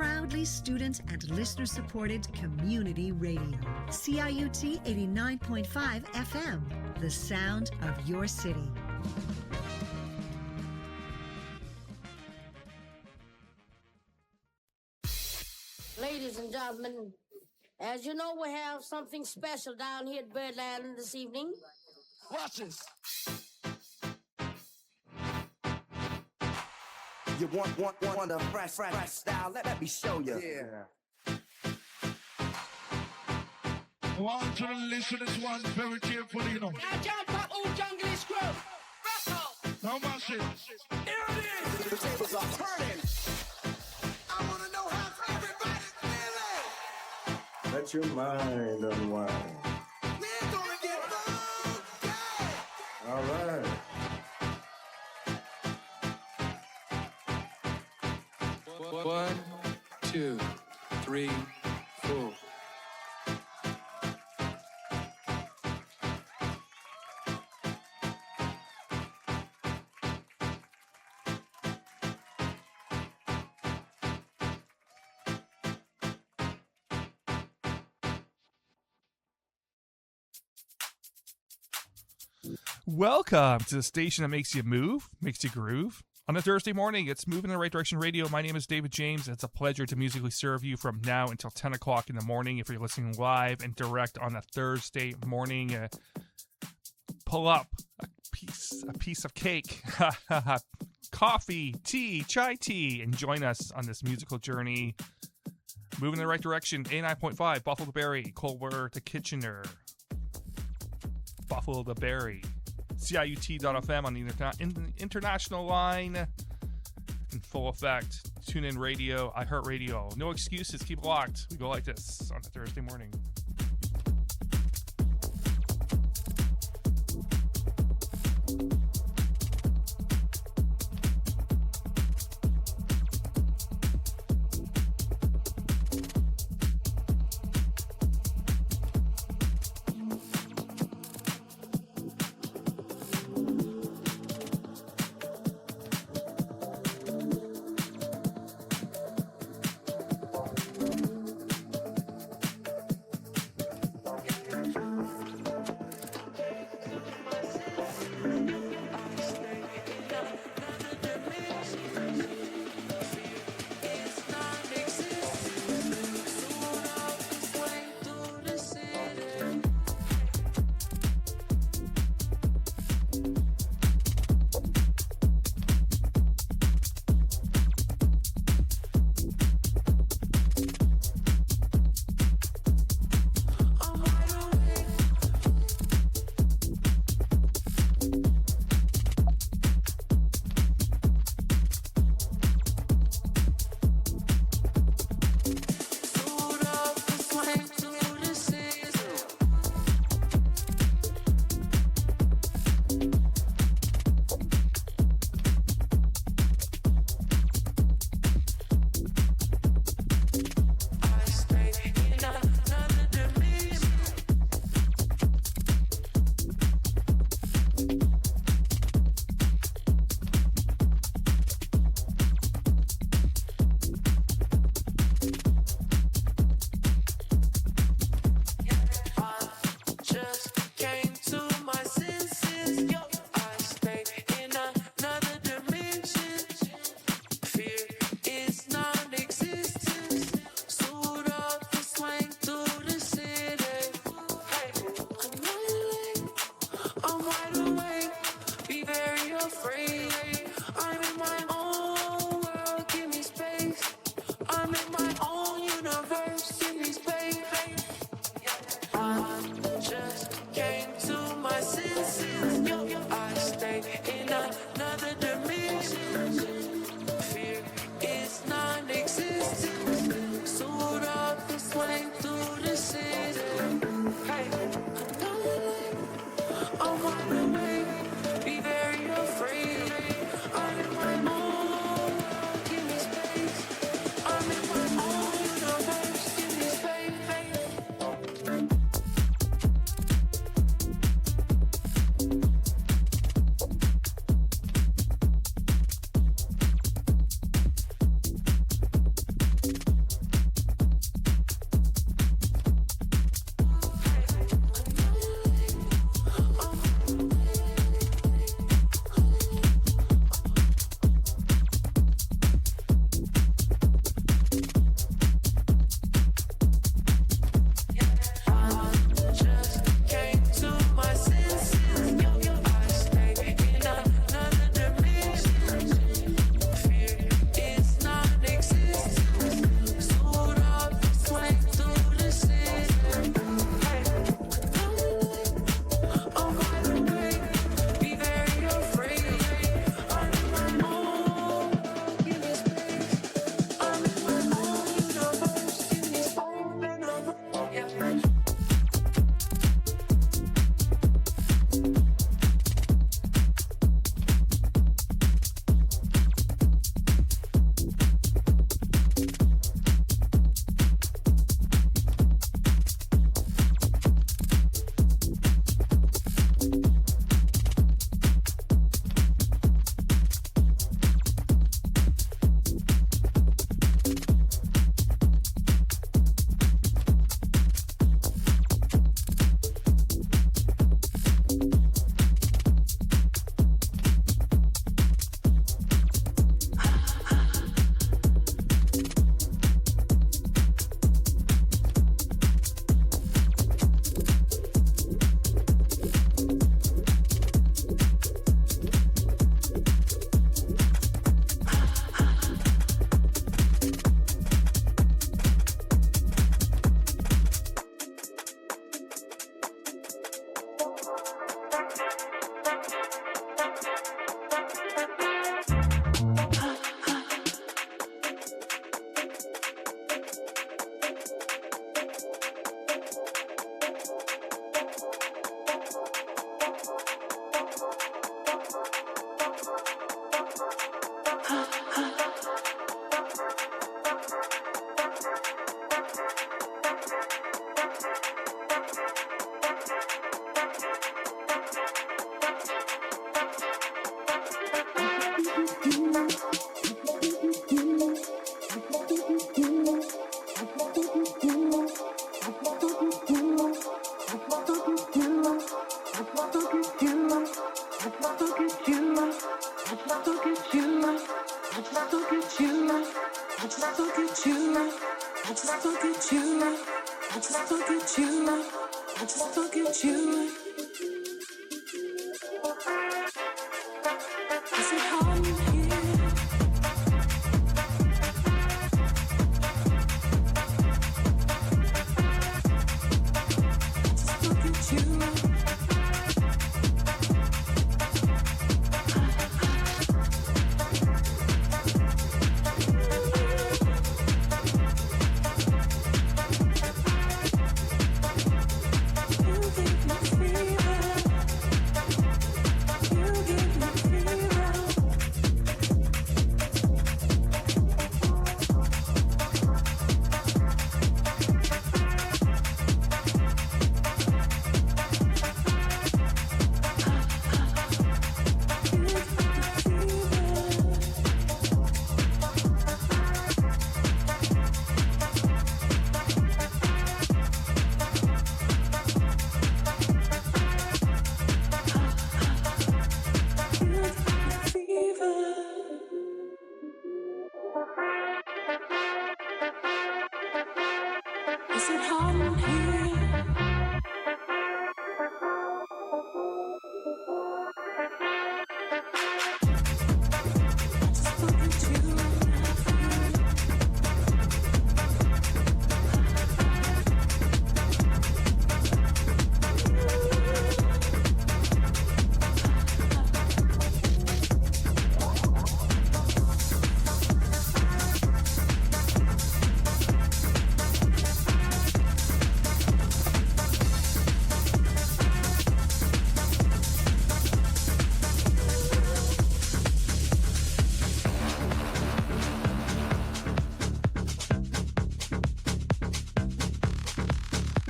proudly student and listener-supported community radio. CIUT 89.5 FM, the sound of your city. Ladies and gentlemen, as you know, we have something special down here at Birdland this evening. Watch this. You want a fresh style? Let me show you. Yeah. I want you to listen to this one very carefully, you know. Now jump up, old jungle is screw. Now mash it. Here it is. The tables are turning. I want to know how everybody's feeling. Let your mind unwind. We're gonna get funky. All right. One, two, three, four. Welcome to the station that makes you move, makes you groove. On a Thursday morning, it's Moving in the Right Direction Radio. My name is David James. It's a pleasure to musically serve you from now until 10 o'clock in the morning. If you're listening live and direct on a Thursday morning, pull up a piece of cake, coffee, tea, chai tea, and join us on this musical journey. Moving in the Right Direction, 89.5, Buffalo to Barrie, Culver to Kitchener, Buffalo to Barrie. CIUT.FM on the international line in full effect. Tune in radio, iHeartRadio. No excuses. Keep it locked. We go like this on a Thursday morning.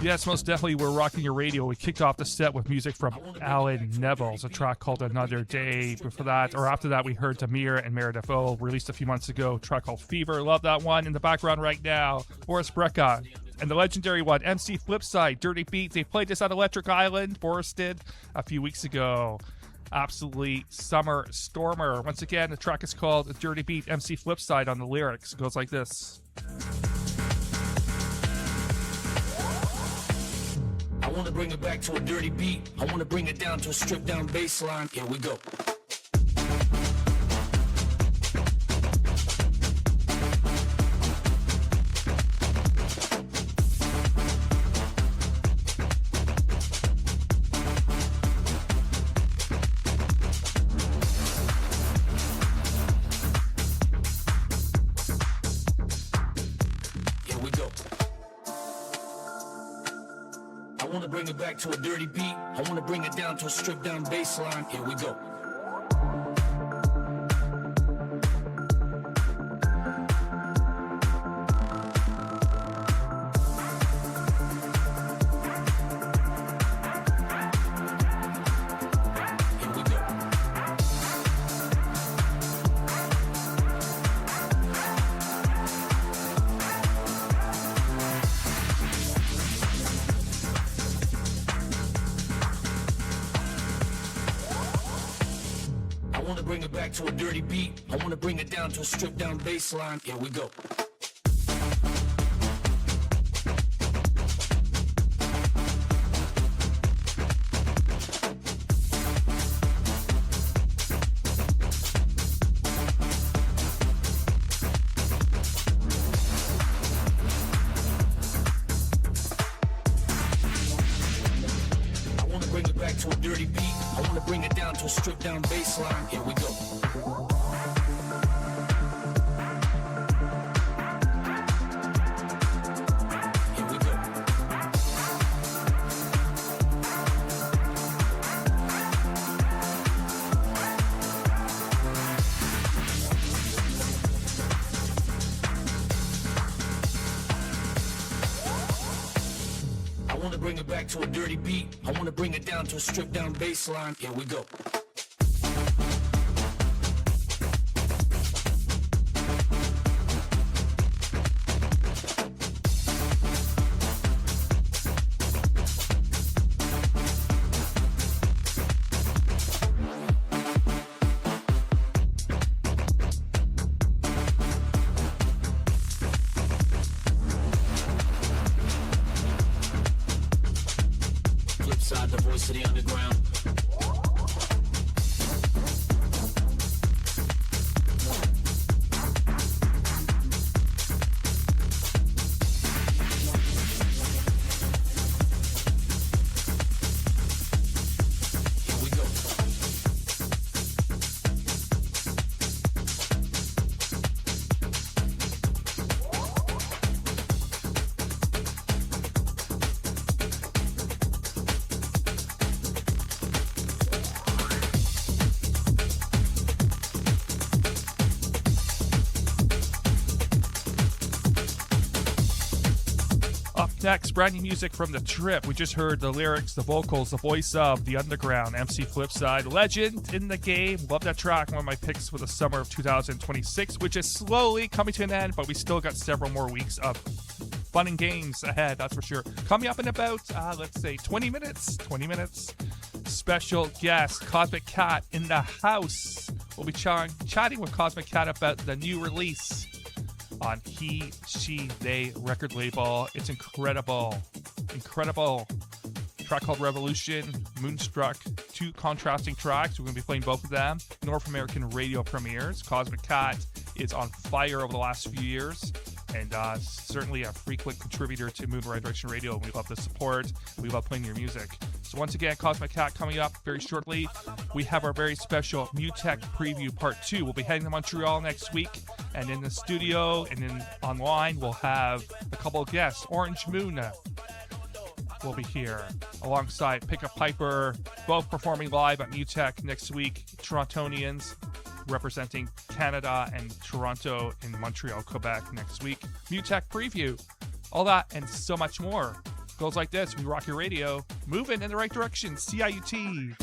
Yes, most definitely, we're rocking your radio. We kicked off the set with music from Alan Neville's, a track called Another Day. Before that, or after that, we heard Tamir and Meredith O, released a few months ago, a track called Fever. Love that one. In the background right now, Boris Brejcha. And the legendary one, MC Flipside, Dirty Beat. They played this on Electric Island. Boris did a few weeks ago. Absolutely summer stormer. Once again, the track is called Dirty Beat, MC Flipside on the lyrics. It goes like this. I want to bring it back to a dirty beat. I want to bring it down to a stripped down bass line. Here we go. To a dirty beat, I want to bring it down to a stripped down bass line. Here we go. To a dirty beat, I want to bring it down to a stripped down bass line. Here we go. I want to bring it back to a dirty beat. I want to bring it down to a stripped down bass line. Here we go. To a dirty beat, I want to bring it down to a stripped down bass line. Here we go. voice of the underground. Next, brand new music from The Trip. We just heard the lyrics, the vocals, the voice of The Underground, MC Flipside, legend in the game. Love that track. One of my picks for the summer of 2026, which is slowly coming to an end, but we still got several more weeks of fun and games ahead, that's for sure. Coming up in about, let's say, 20 minutes. Special guest, Cosmic Cat in the house. We'll be chatting with Cosmic Cat about the new release on He, She, They record label. It's incredible. Track called Revolution, Moonstruck, two contrasting tracks. We're going to be playing both of them. North American radio premieres. Cosmic Cat is on fire over the last few years, and certainly a frequent contributor to Moving Right Direction Radio. We love the support. We love playing your music. So once again, Cosmic Cat coming up very shortly. We have our very special MUTEK preview part 2. We'll be heading to Montreal next week, and in the studio and then online we'll have a couple of guests. Orange Moon will be here alongside PIPER, both performing live at MUTEK next week. Torontonians representing Canada and Toronto in Montreal, Quebec next week. MUTEK preview, all that and so much more. Goes like this. We rock your radio, moving in the right direction. CIUT.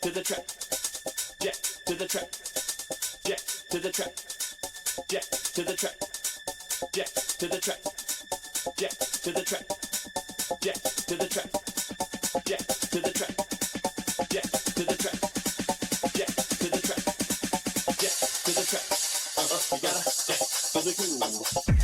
to the track, jet to the track, jet to the track, jet to the track, jet to the track, jet to the track, jet to the track, jet to the track, jet to the track, jet to the track, jet to the track. You gotta jet to the groove.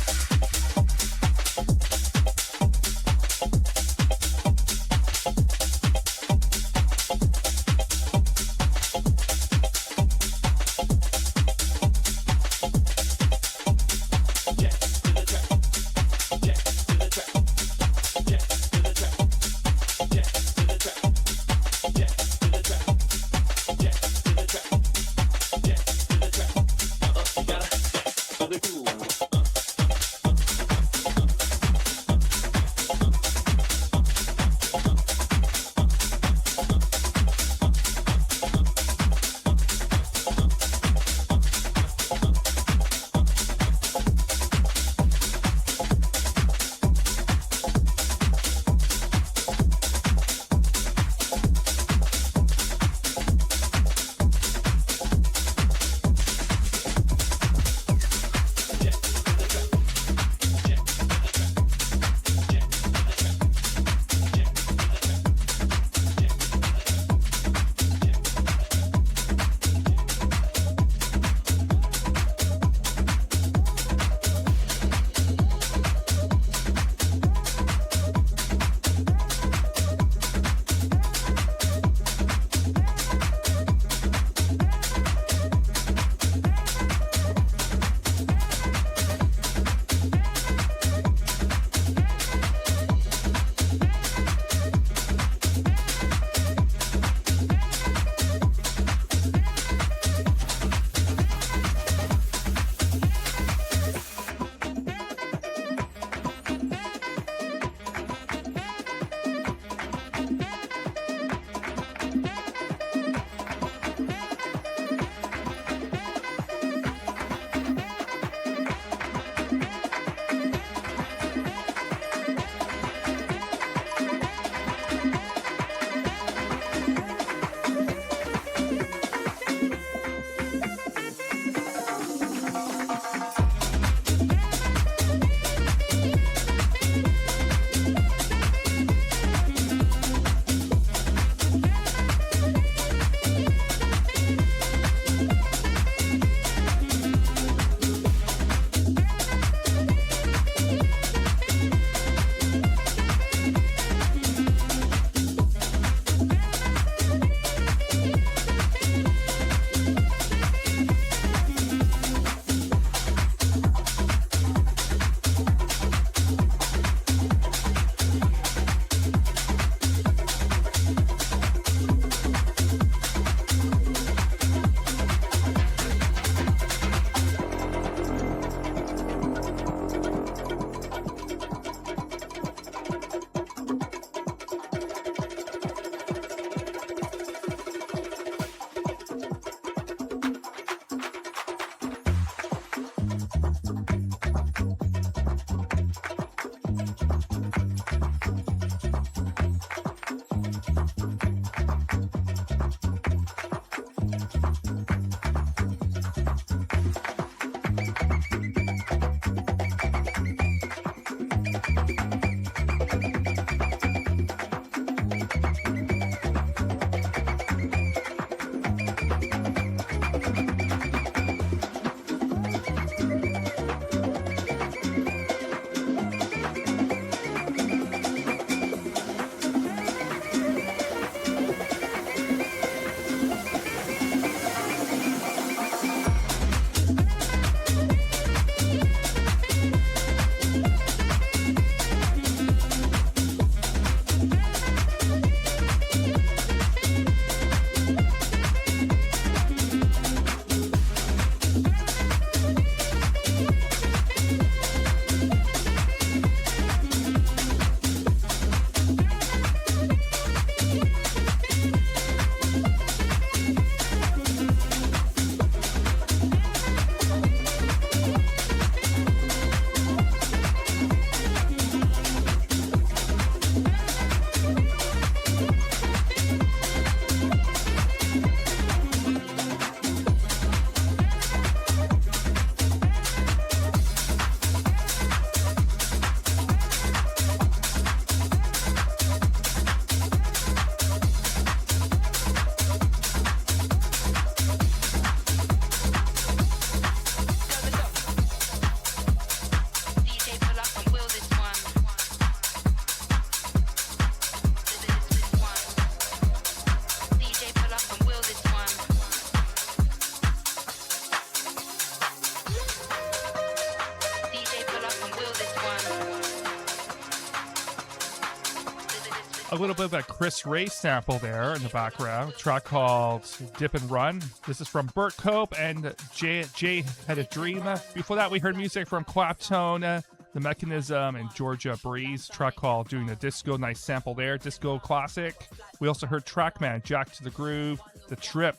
a little bit of a Chris Ray sample there in the background. A track called Dip and Run. This is from Burt Cope and Jay Had a Dream. Before that, we heard music from Claptone, The Mechanism, and Georgia Breeze. A track called Doing the Disco. Nice sample there. Disco classic. We also heard Trackman, Jack to the Groove. The Trip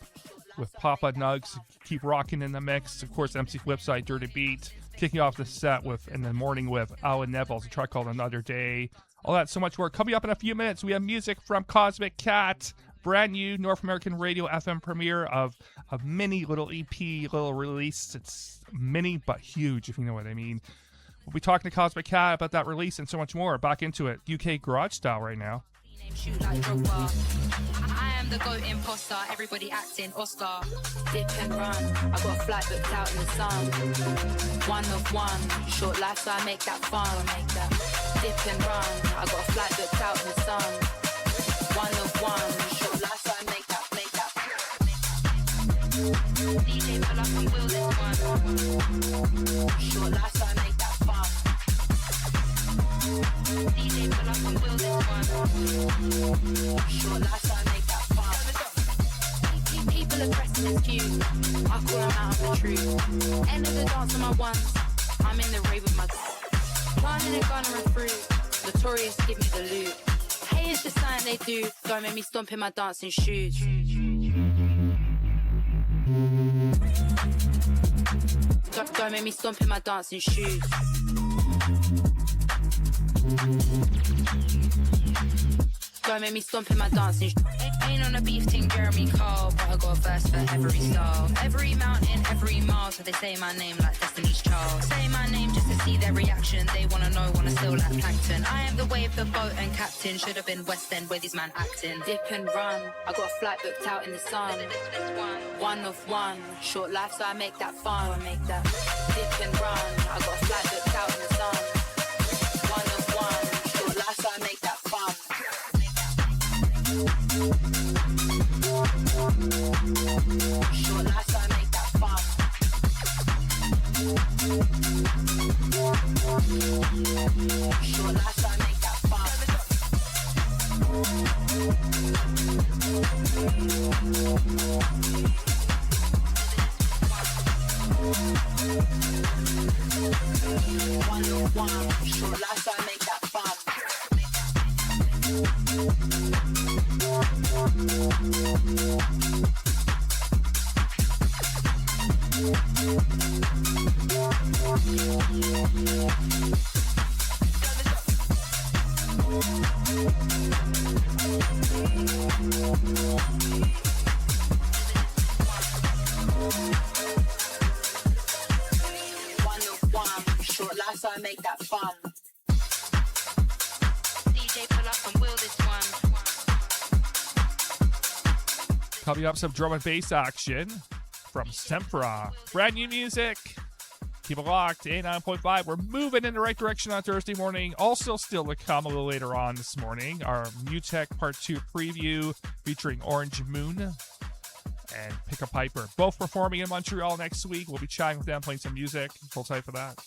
with Papa Nugs. Keep rocking in the mix. Of course, MC Flipside, Dirty Beat. Kicking off the set in the morning with Alan Neville's a track called Another Day. All that, so much more. Coming up in a few minutes, we have music from Cosmic Cat. Brand new North American radio FM premiere of a mini little EP, little release. It's mini but huge, if you know what I mean. We'll be talking to Cosmic Cat about that release and so much more. Back into it. UK garage style right now. Shoot like Drogba. I am the GOAT imposter. Everybody acting Oscar. Dip and run. I got a flight booked out in the sun. One of one. Short life, so I make that fun. Dip and run. I got a flight booked out in the sun. One of one. Short life, so I make that. DJ pull up and wheel this one. Short life, so I make that fun. DJ pull up and wheel this one. Short life, so I make that fun. People are pressing this cue. I call them out of the truth. End of the dance on my ones. I'm in the rave with my planting a gun or a fruit. Notorious, give me the loot. Hey, it's just something they do. Don't make me stomp in my dancing shoes. Don't make me stomp in my dancing shoes. Don't make me stomp in my dancing shoes. Ain't on a beef thing, Jeremy Cole, but I got a verse for every style. Every mountain, every mile, so they say my name like Destiny's Child. Say my name just to see their reaction. They wanna know, wanna still like plankton. I am the wave, the boat and captain. Should have been West End, where these man acting. Dip and run, I got a flight booked out in the sun. One of one, short life, so I make that fun. Dip and run, I got a flight booked out in the sun. One of one, short life, so I make that fun. Short life, so I make that fun. Short life, so I make that fun. One of one, short life, so I make that fun. One of one, short life, so I make that fun. DJ pull up and wheel this one. Coming up, some drum and bass action from Sempra. Brand new music. Keep it locked. 89.5. We're moving in the right direction on Thursday morning. Also still to come a little later on this morning, our MUTEK Part 2 preview featuring Orange Moon and PIPER. Both performing in Montreal next week. We'll be chatting with them, playing some music. Hold tight for that.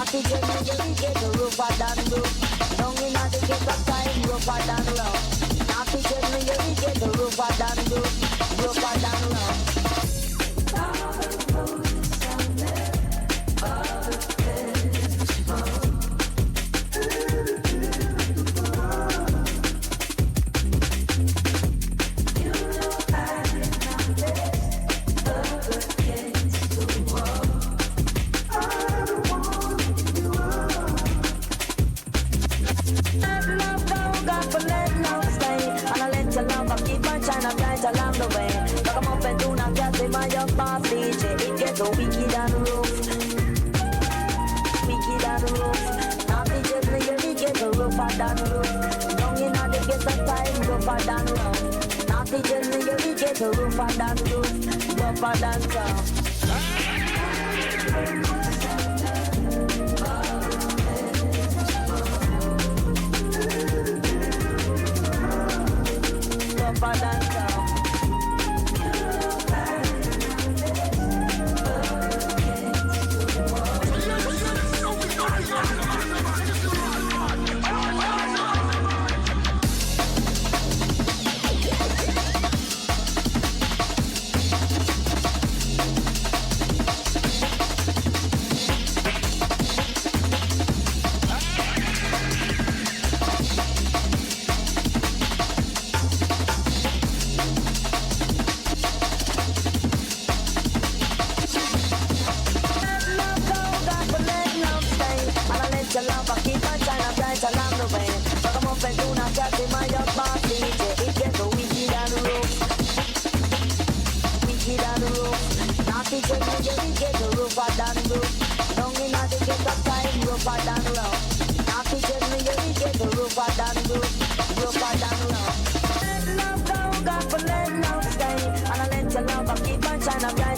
Naughty January get rougher than roof. Down in the gate of time, rougher than rough. Naughty January get rougher than roof, rougher than rough. Along the way, come up and do not get in my young boss DJ. It gets so wicked on the roof, wicked on the roof. Naughty January get rougher than roof. Down in the gate of time, rougher than rough. Naughty January get rougher than roof, rougher than rough. Rougher than rough.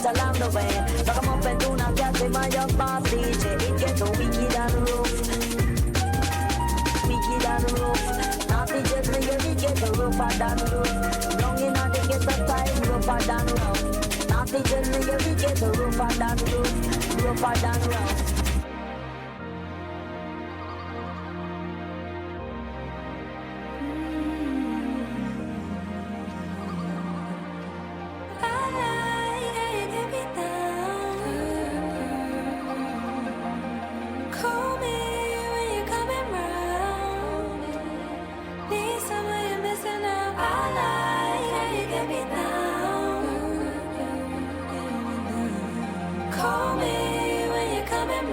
Along the way, so come up and do not get in my young boss DJ. It gets so wicked on the roof, wicked on the roof. Naughty January get rougher than the roof. Long in the gate of time, rougher than rough. Naughty January get rougher than the roof, rougher than rough. Call me when you're coming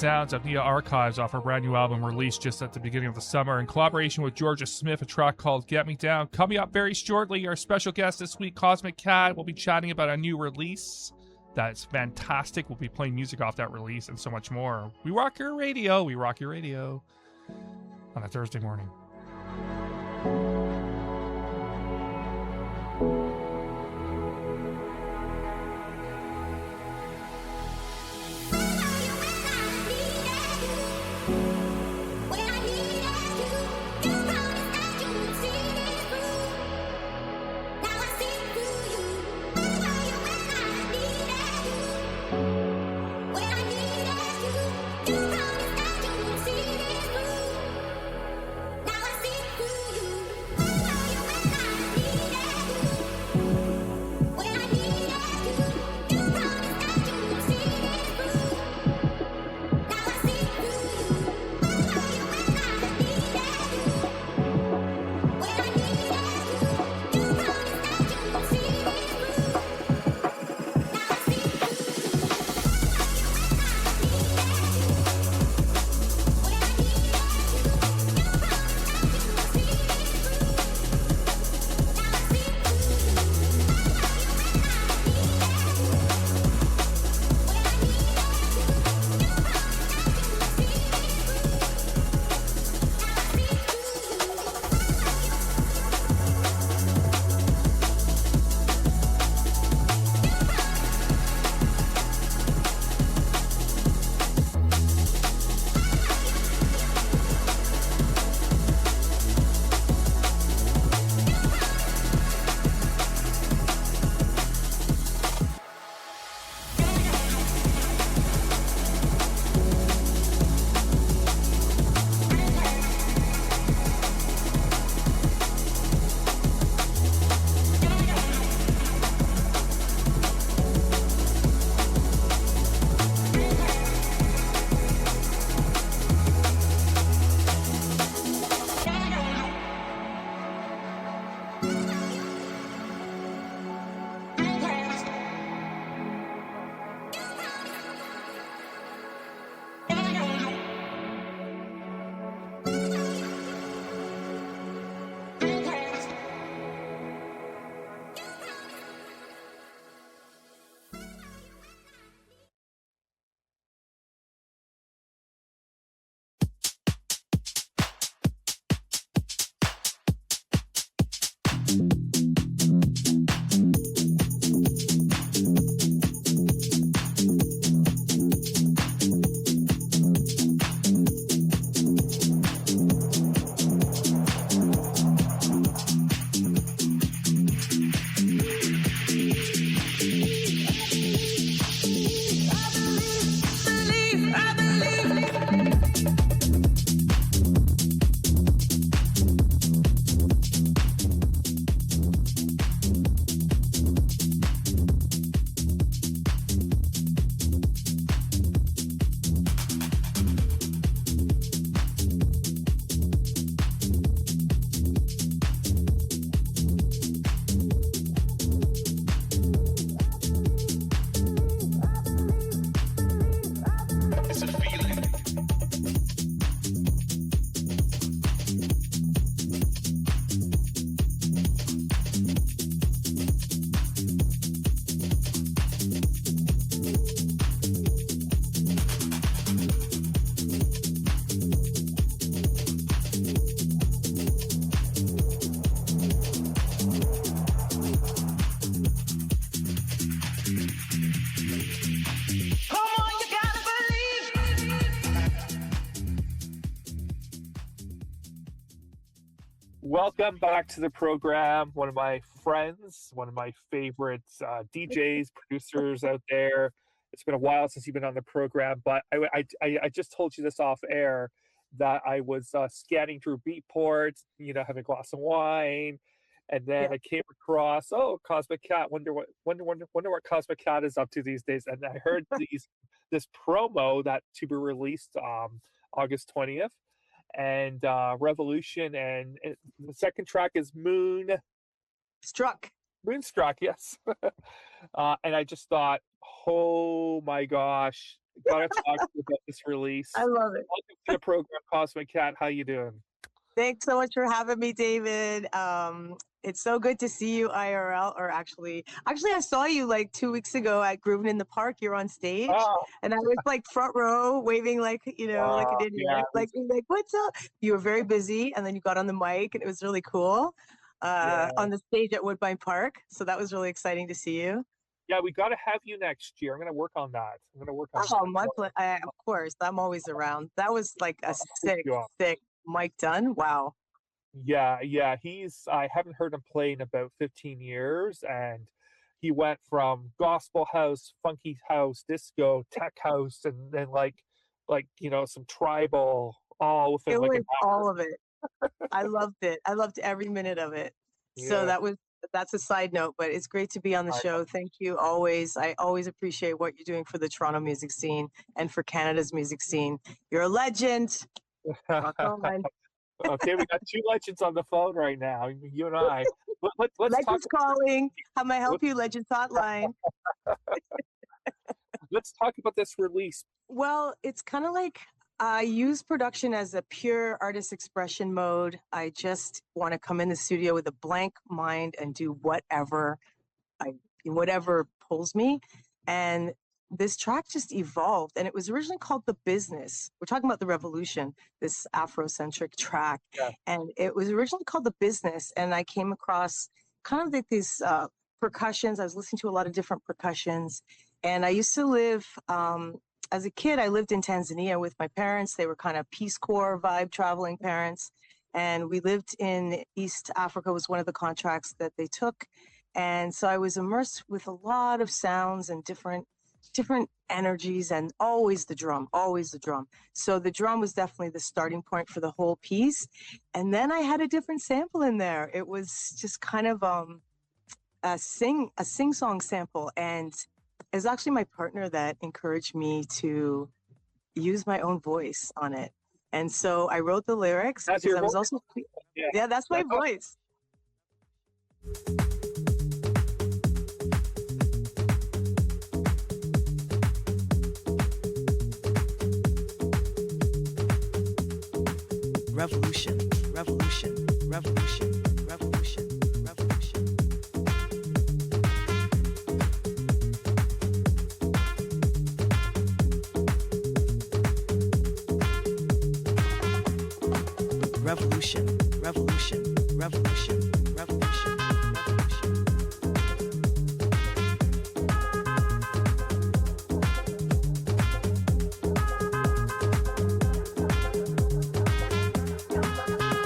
sounds of Nia Archives off her brand new album released just at the beginning of the summer in collaboration with Georgia Smith, a track called Get Me Down. Coming up very shortly, our special guest this week, Cosmic Cat, will be chatting about a new release that's fantastic. We'll be playing music off that release and so much more. We rock your radio. We rock your radio on a Thursday morning. Welcome back to the program. One of my friends, one of my favorite DJs, producers out there. It's been a while since you've been on the program, but I just told you this off air that I was scanning through Beatport, having a glass of wine, and then I came across Cosmic Cat. Wonder what Cosmic Cat is up to these days. And I heard this promo that to be released August 20th. And Revolution, and the second track is Moonstruck, yes. And I just thought, Oh my gosh. Gotta talk to you about this release. I love it. Welcome to the program, Cosmic Cat. How you doing? Thanks so much for having me, David. It's so good to see you IRL, or actually I saw you like 2 weeks ago at Groovin' in the Park. You're on stage, and I was like front row, waving like like an idiot, yeah. like what's up? You were very busy, and then you got on the mic, and it was really cool on the stage at Woodbine Park. So that was really exciting to see you. Yeah, we got to have you next year. I'm going to work on that. I'm going to work on Oh, my of course, I'm always around. That was like a sick Mike Dunn. Wow. Yeah. I haven't heard him play in about 15 years, and he went from gospel house, funky house, disco, tech house, and then like some tribal, all within like an hour. All of it. I loved it. I loved every minute of it. So that's a side note, but it's great to be on the show. Thank you always. I always appreciate what you're doing for the Toronto music scene and for Canada's music scene. You're a legend. Rock on. Okay, we got two legends on the phone right now, you and I. Let's Legends calling. How may I help you? Legends hotline. Let's talk about this release. Well, it's kind of like I use production as a pure artist expression mode. I just want to come in the studio with a blank mind and do whatever pulls me. And this track just evolved, and it was originally called The Business. We're talking about the revolution, this Afrocentric track. Yeah. And it was originally called The Business. And I came across kind of like these percussions. I was listening to a lot of different percussions. And I used to live, as a kid, I lived in Tanzania with my parents. They were kind of Peace Corps vibe traveling parents. And we lived in East Africa, was one of the contracts that they took. And so I was immersed with a lot of sounds and different energies, and always the drum. So the drum was definitely the starting point for the whole piece. And then I had a different sample in there. It was just kind of a sing-song sample. And it was actually my partner that encouraged me to use my own voice on it. And so I wrote the lyrics. That's your voice? Yeah, that's my voice. Revolution, revolution, revolution, revolution, revolution. Revolution, revolution, revolution, revolution, revolution.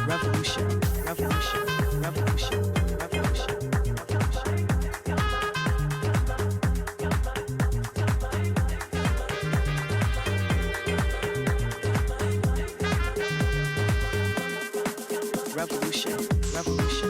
Revolution, revolution, revolution, revolution, revolution, revolution, revolution, revolution, revolution, revolution, revolution,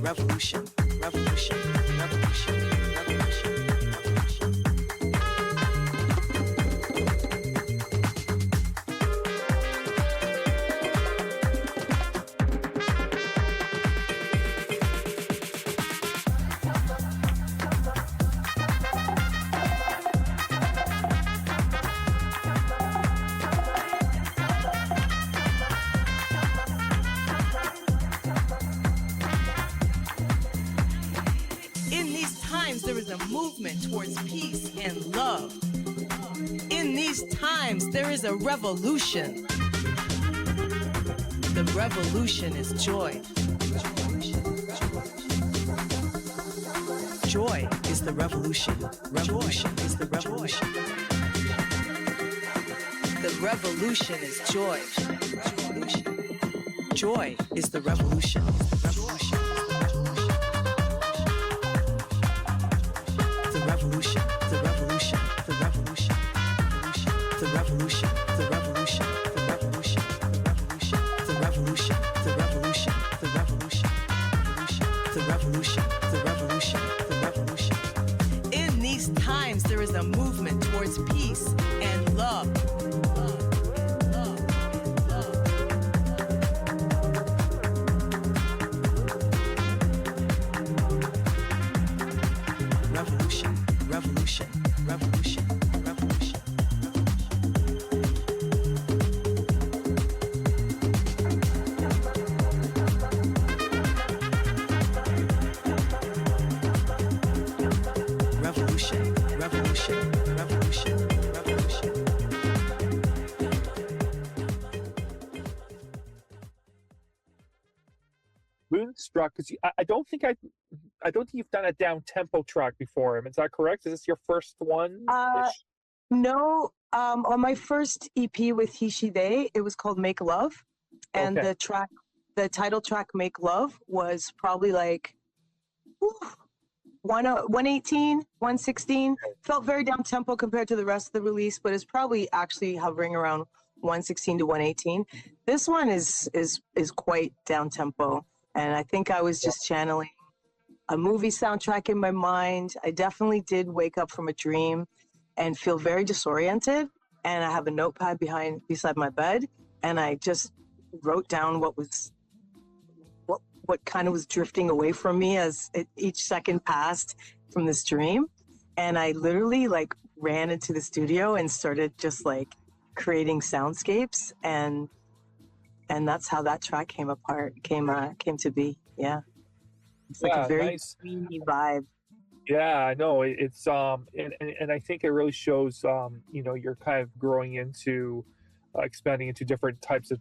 revolution, revolution, revolution, revolution, revolution. In these times, there is a movement towards peace and love. In these times, there is a revolution. The revolution is joy. Joy is the revolution. Revolution is the revolution. The revolution is joy. Joy is the revolution. The revolution, the revolution, the revolution. revolution, the revolution, the revolution. In these times, there is a movement towards peace and love. Revolution, revolution, revolution, revolution. Revolution, revolution, revolution, revolution. Moonstruck, because I don't think you've done a down tempo track before. Is that correct? Is this your first one? No, on my first EP with He She They, it was called Make Love, and Okay. the title track Make Love was probably like 118, 116. Felt very down tempo compared to the rest of the release, but it's probably actually hovering around 116 to 118. This one is quite down tempo, and I think I was just channeling a movie soundtrack in my mind. I definitely did wake up from a dream and feel very disoriented, and I have a notepad beside my bed, and I just wrote down what kind of was drifting away from me as each second passed from this dream. And I literally like ran into the studio and started just like creating soundscapes, and that's how that track came to be. Yeah, it's like a very nice. dreamy vibe. Yeah, I know. It's and I think it really shows you're kind of growing into expanding into different types of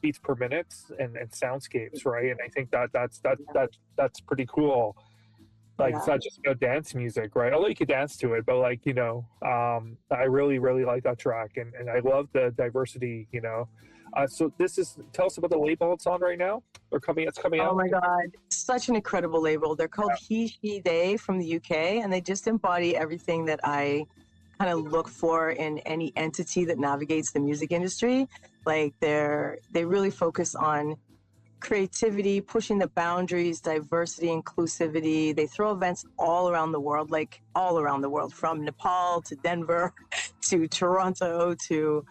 beats per minute and soundscapes, right? And I think that's pretty cool. Like, it's not just about dance music, right? Although you could dance to it, but I really like that track, and I love the diversity. So tell us about the label it's on right now. It's coming out. Oh my God, such an incredible label. They're called He She They from the UK, and they just embody everything that I kind of look for in any entity that navigates the music industry. Like they really focus on creativity, pushing the boundaries, diversity, inclusivity. They throw events all around the world, from Nepal to Denver to Toronto to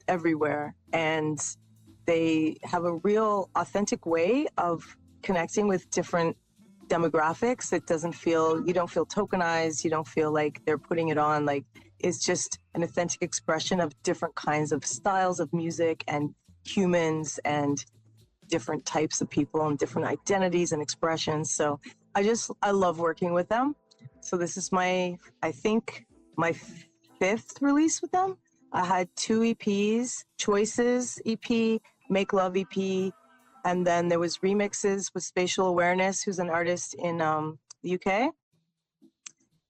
everywhere. And they have a real authentic way of connecting with different demographics. You don't feel tokenized. You don't feel like they're putting it on. Like, it's just an authentic expression of different kinds of styles of music and humans and different types of people and different identities and expressions. So I love working with them. So this is I think my 5th release with them. I had 2 EPs, Choices EP, Make Love EP, and then there was remixes with Spatial Awareness, who's an artist in the UK,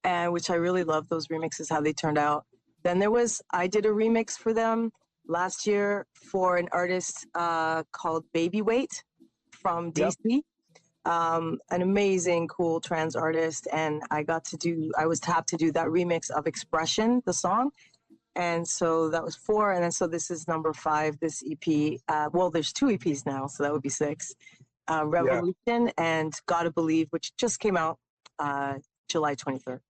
and which I really love those remixes, how they turned out. Then I did a remix for them last year for an artist called Baby Weight from DC, an amazing, cool trans artist, and I was tapped to do that remix of Expression, the song. And so that was 4, and then so this is number 5, this EP. There's 2 EPs now, so that would be 6. Revolution and Gotta Believe, which just came out July 23rd.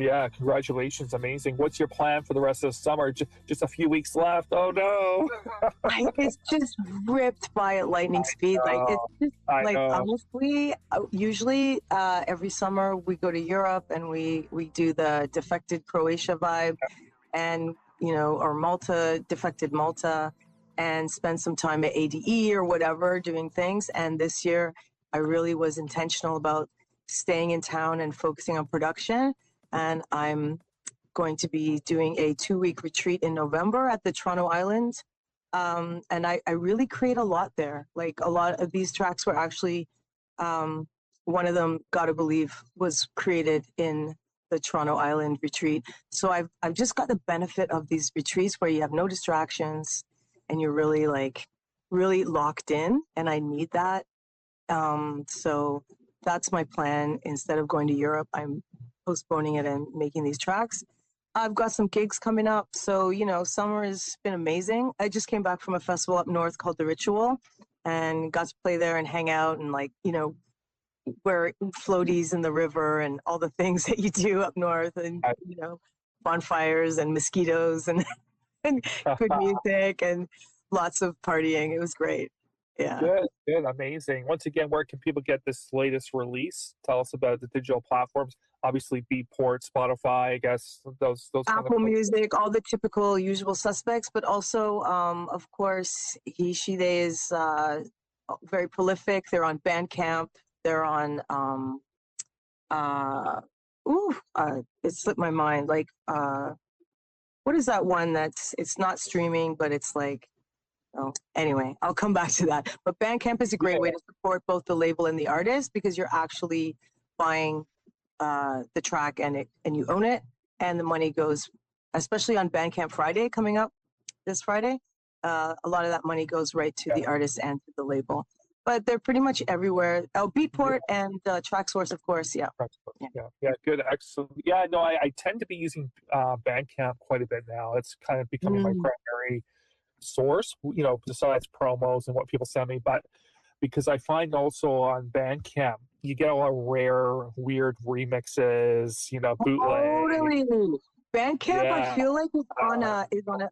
Yeah, congratulations. Amazing. What's your plan for the rest of the summer? Just a few weeks left. Oh, no. It's just ripped by at lightning speed. Like, it's just, like, honestly, usually every summer we go to Europe and we do the defected Croatia vibe and, you know, or Malta, defected Malta, and spend some time at ADE or whatever doing things. And this year I really was intentional about staying in town and focusing on production. And I'm going to be doing a 2-week retreat in November at the Toronto Island. And I really create a lot there. Like, a lot of these tracks were actually, one of them, Gotta Believe, was created in the Toronto Island retreat. So I've just got the benefit of these retreats where you have no distractions and you're really, like, really locked in, and I need that. So that's my plan. Instead of going to Europe, I'm postponing it and making these tracks. I've got some gigs coming up. So, you know, summer has been amazing. I just came back from a festival up north called The Ritual and got to play there and hang out and, like, you know, wear floaties in the river and all the things that you do up north, and, you know, bonfires and mosquitoes and, and good music and lots of partying. It was great. Yeah. Good, amazing. Once again, where can people get this latest release? Tell us about the digital platforms. Obviously, Beatport, Spotify, I guess, those Apple Music, all the typical usual suspects, but also, of course, he, she, they is very prolific. They're on Bandcamp. They're on, it slipped my mind. Like, what is that one that's, it's not streaming, but it's like, oh, anyway, I'll come back to that. But Bandcamp is a great way to support both the label and the artist, because you're actually buying the track and you own it, and the money goes, especially on Bandcamp Friday coming up this Friday, a lot of that money goes right to the artist and to the label. But they're pretty much everywhere. Oh, Beatport and TrackSource, of course. Yeah, good, excellent. Yeah, no, I tend to be using Bandcamp quite a bit now. It's kind of becoming my primary source, you know, besides promos and what people send me. But because I find also on Bandcamp, you get a lot of rare, weird remixes, you know, bootleg. Totally. Bandcamp, I feel like is on a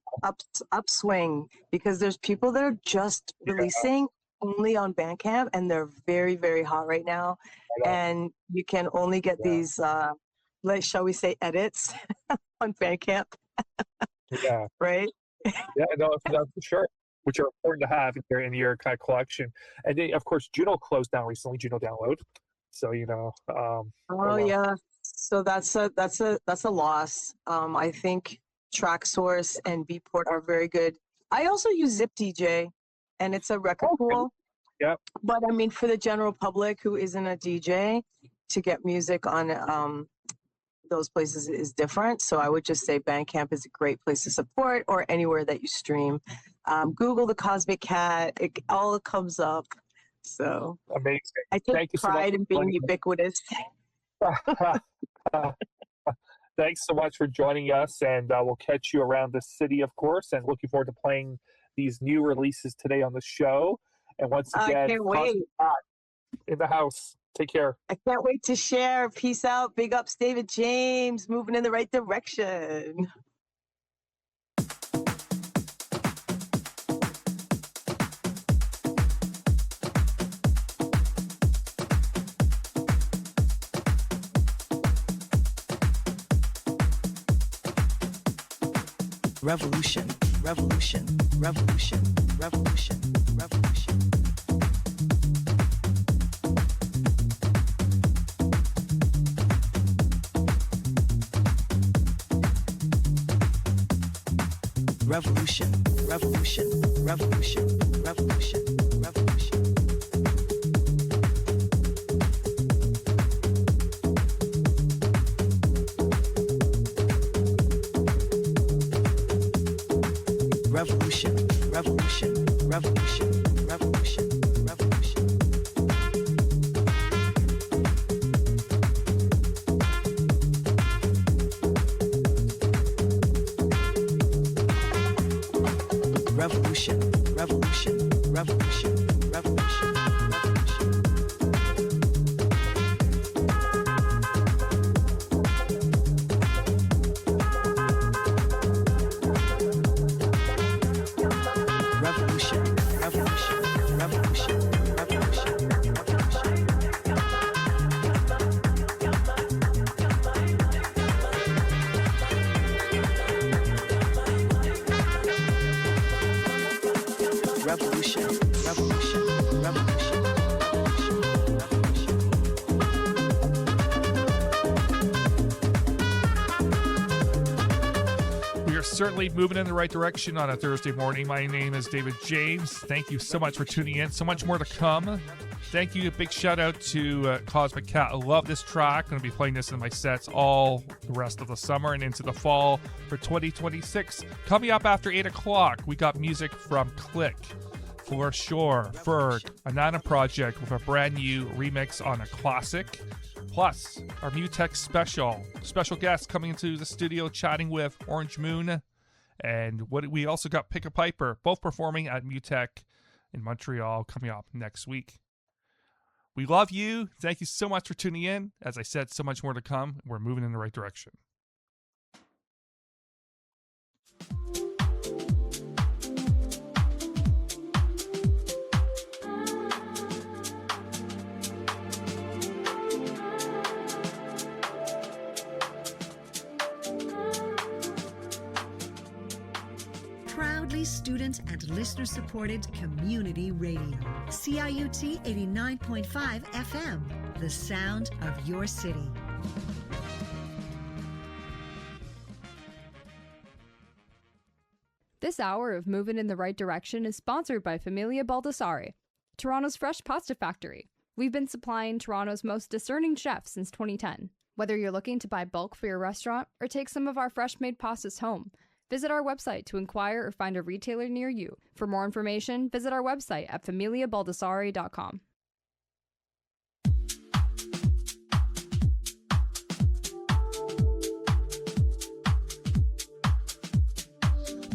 upswing, because there's people that are just releasing only on Bandcamp, and they're very, very hot right now. And you can only get these, like, shall we say, edits on Bandcamp. Right? Yeah, no, for sure. Which are important to have in your kind of collection. And then, of course, Juno closed down recently. Juno Download. So, you know. Yeah. So that's a loss. I think TrackSource and Beatport are very good. I also use Zip DJ, and it's a record pool. Yeah. But I mean, for the general public who isn't a DJ, to get music on those places is different. So I would just say Bandcamp is a great place to support, or anywhere that you stream. Google the Cosmic Cat, it all comes up. So amazing. I take pride in being ubiquitous. Thanks so much for joining us, and we'll catch you around the city, of course, and looking forward to playing these new releases today on the show. And once again, I can't wait. In the house. Take care. I can't wait to share. Peace out. Big ups, David James, moving in the right direction. Revolution, revolution, revolution, revolution, revolution. Revolution, revolution, revolution, revolution, revolution. Revolution, revolution, revolution, revolution, revolution. Revolution, revolution, revolution, revolution, revolution. revolution, revolution, revolution, We are certainly moving in the right direction on a Thursday morning. My name is David James. Thank you so much for tuning in. So much more to come. Thank you. A big shout out to Cosmic Cat. I love this track. I'm going to be playing this in my sets all the rest of the summer and into the fall for 2026. Coming up after 8 o'clock, we got music from Click, For Sure, Ferg, Anana Project with a brand new remix on a classic. Plus, our MUTEK special guest coming into the studio chatting with Orange Moon. And we also got PIPER, both performing at MUTEK in Montreal coming up next week. We love you. Thank you so much for tuning in. As I said, so much more to come. We're moving in the right direction. Proudly student and listener supported community radio. CIUT 89.5 FM, the sound of your city. This hour of Moving in the Right Direction is sponsored by Familia Baldassare, Toronto's fresh pasta factory. We've been supplying Toronto's most discerning chefs since 2010. Whether you're looking to buy bulk for your restaurant or take some of our fresh-made pastas home, visit our website to inquire or find a retailer near you. For more information, visit our website at familiabaldassare.com.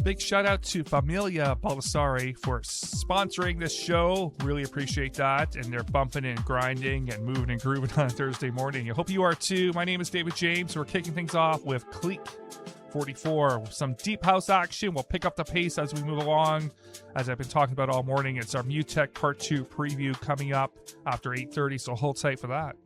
Big shout out to Familia Baldassare for sponsoring this show. Really appreciate that. And they're bumping and grinding and moving and grooving on a Thursday morning. I hope you are too. My name is David James. We're kicking things off with Clique 44. Some deep house action. We'll pick up the pace as we move along. As I've been talking about all morning, it's our MUTEK Part 2 preview coming up after 8:30, so hold tight for that.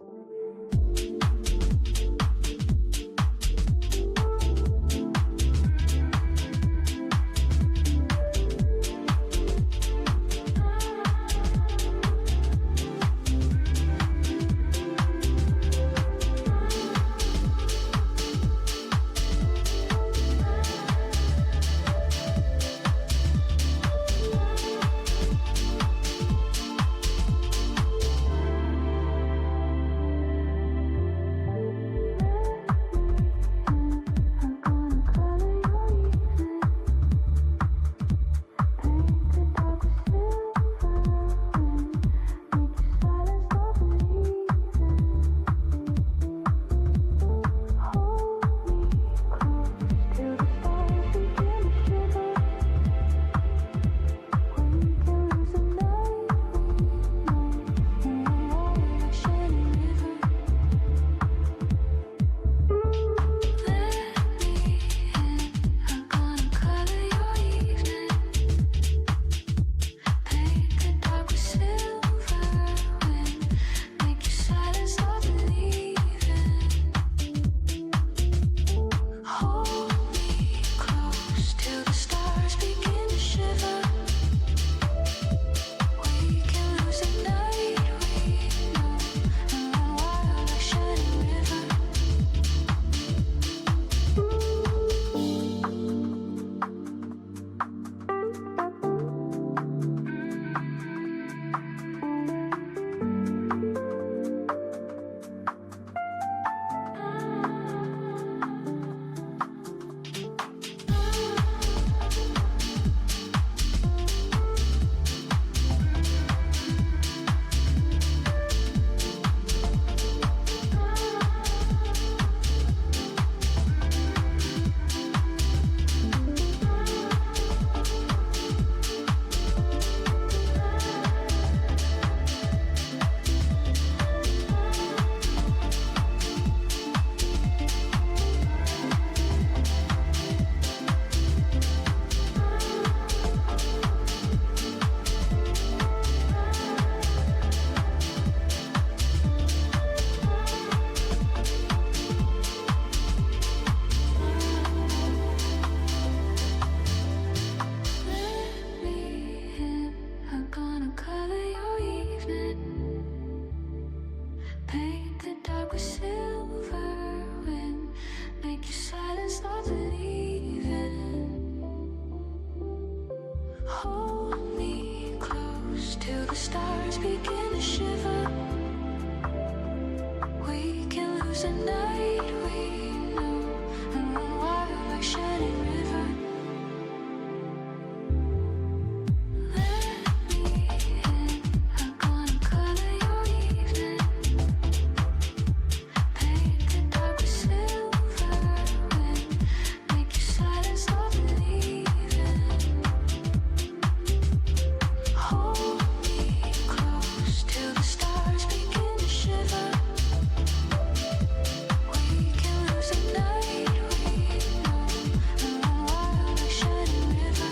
Hold me close till the stars begin to shiver. We can lose a night we know and run wild like shining river. Let me in, I'm gonna color your evening. Paint the dark with silver wind, make your silence stop believing. Hold me close till the stars begin to shiver. We can lose a night we know and run wild like shining river.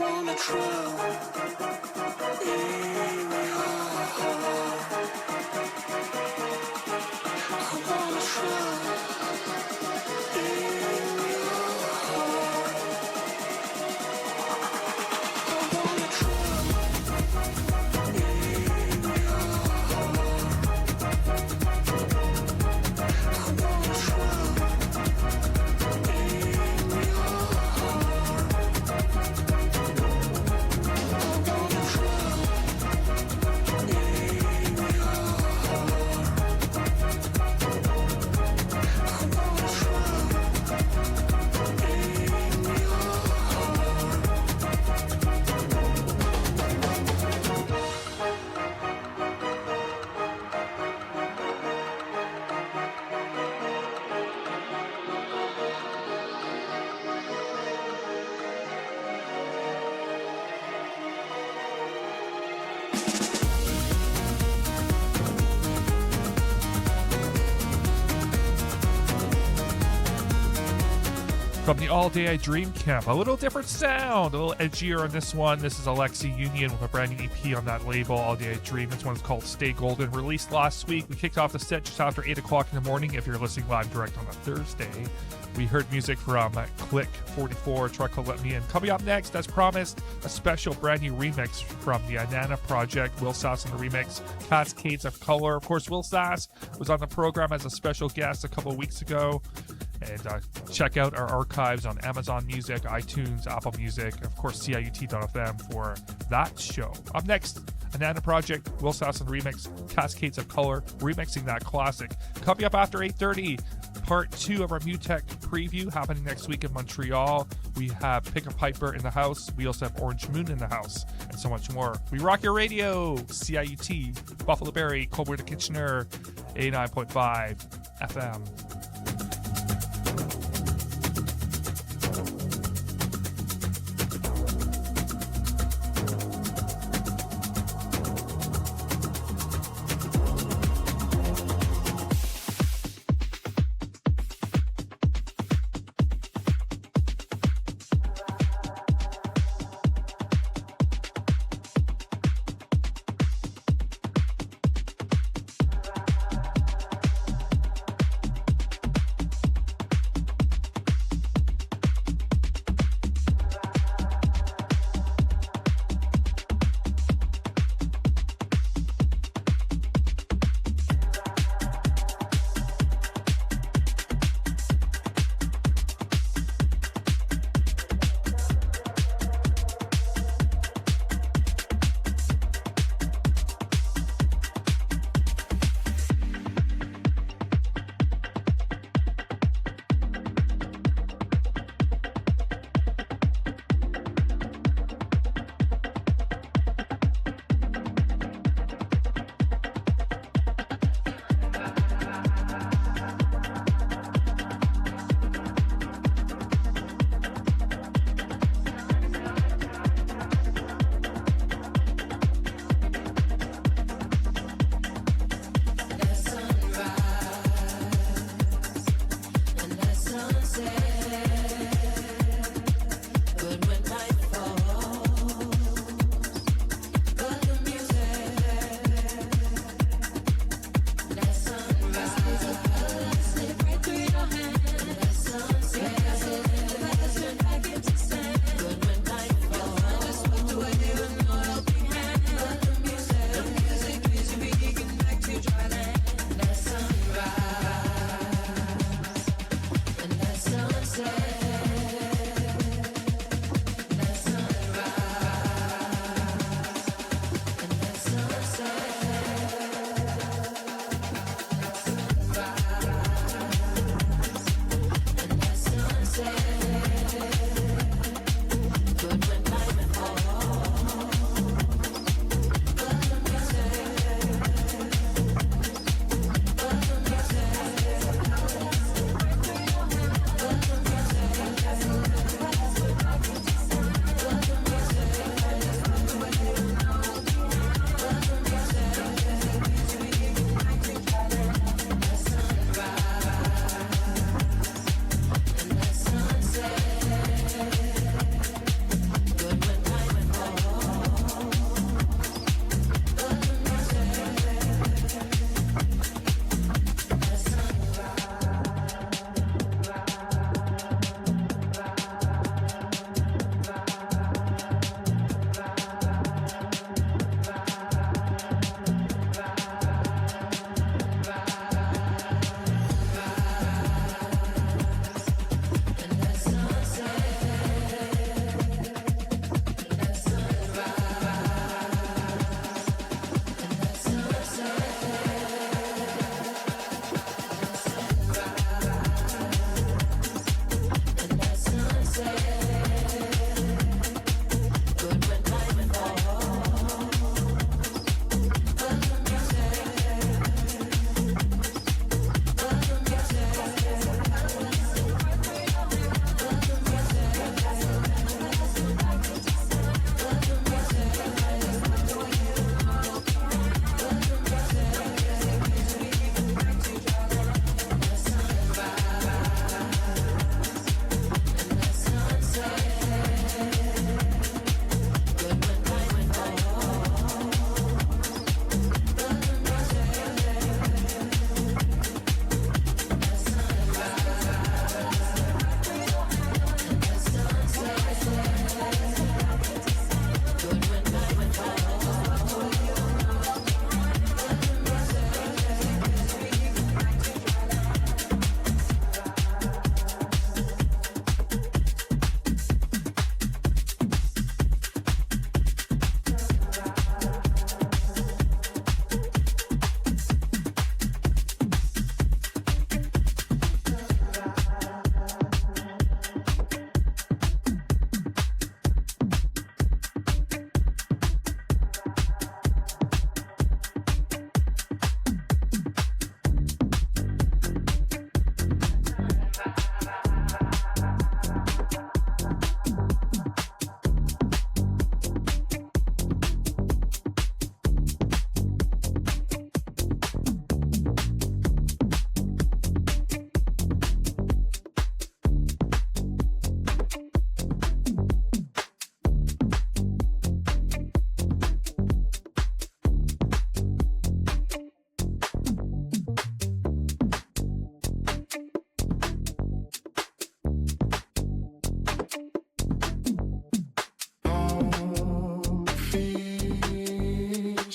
wanna try. From the All Day I Dream Camp, a little different sound, a little edgier on this one. This is Alexi Union with a brand new EP on that label, All Day I Dream. This one is called Stay Golden, released last week. We kicked off the set just after 8 o'clock in the morning. If you're listening live direct on a Thursday, we heard music from Click 44, track called Let Me In. Coming up next, as promised, a special brand new remix from the Anana Project. Will Sass on the remix, Cascades of Color. Of course, Will Sass was on the program as a special guest a couple of weeks ago. And check out our archives on Amazon Music, iTunes, Apple Music, and of course CIUT.FM for that show. Up next, Anana Project, Will Sass and remix, Cascades of Color, remixing that classic. Coming up after 8:30, part 2 of our MUTEK preview happening next week in Montreal. We have PIPER in the house. We also have Orange Moon in the house, and so much more. We rock your radio, CIUT, Buffalo Berry, Coldwater Kitchener, 89.5 FM.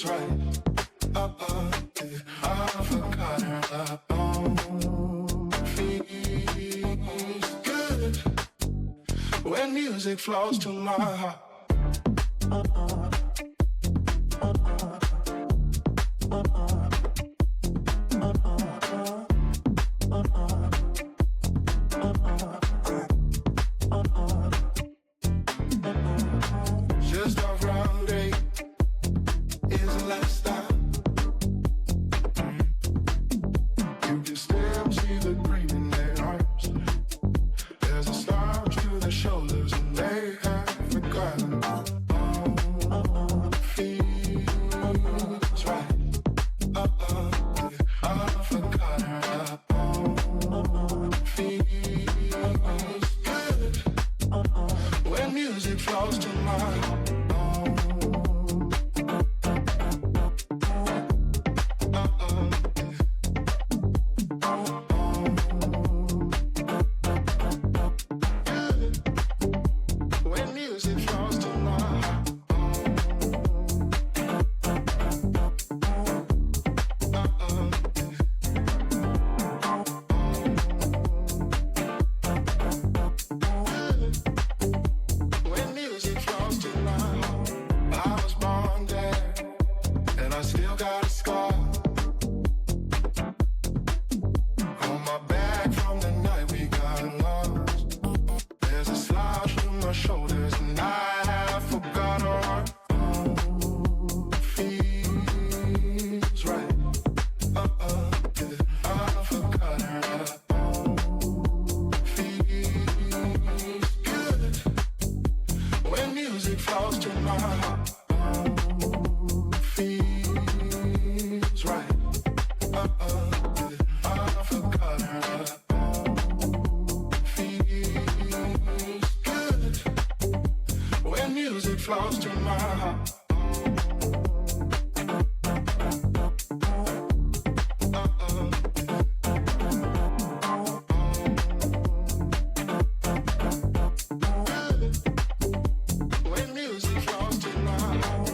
feels right. I forgot her alone. Feels good when music flows to my heart. Just around eight is a lifestyle. You can still see the green in their arms. There's a slouch to their shoulders, and they have forgotten. Feels right. I forgot her. Feels good when music flows to my heart. When music flows to my heart. When music flows to my heart. I was born there, and I still got a scar on my back from the night we got lost. There's a slouch to my shoulders, and I have forgot her. Feels right. I forgot her. Feels good when music flows to my heart. Feels right. I forgot her. Feels good when music flows to my heart. When music flows to my heart.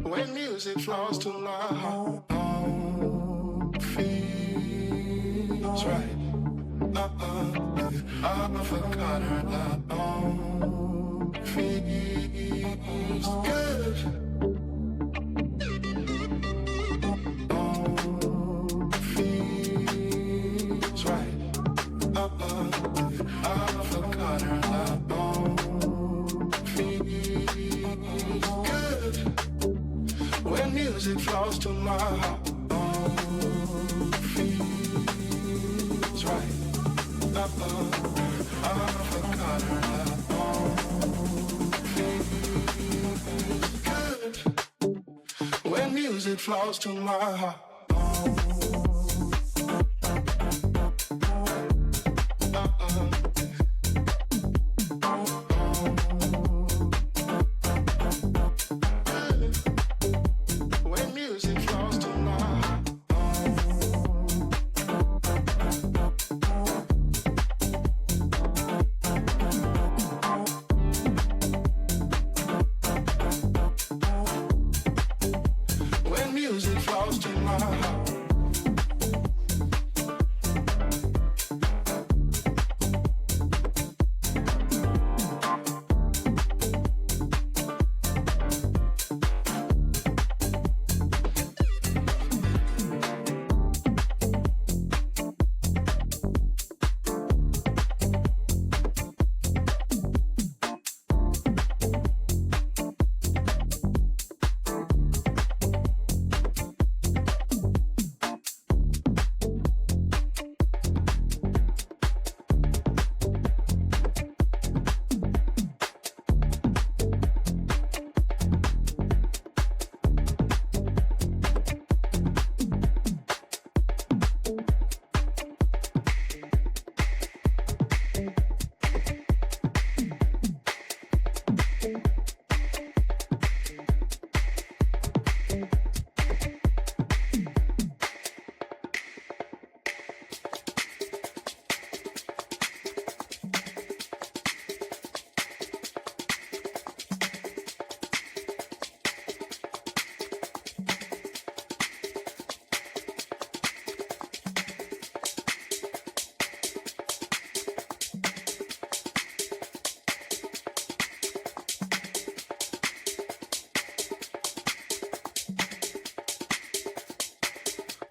When music flows to my heart. Feels right. I forgot her. Feels good. Feels right. I forgot her. Feels good when music flows to my heart. Feels right. I forgot her. Feels good when music flows to my heart. When music flows to my heart. When music flows to my heart.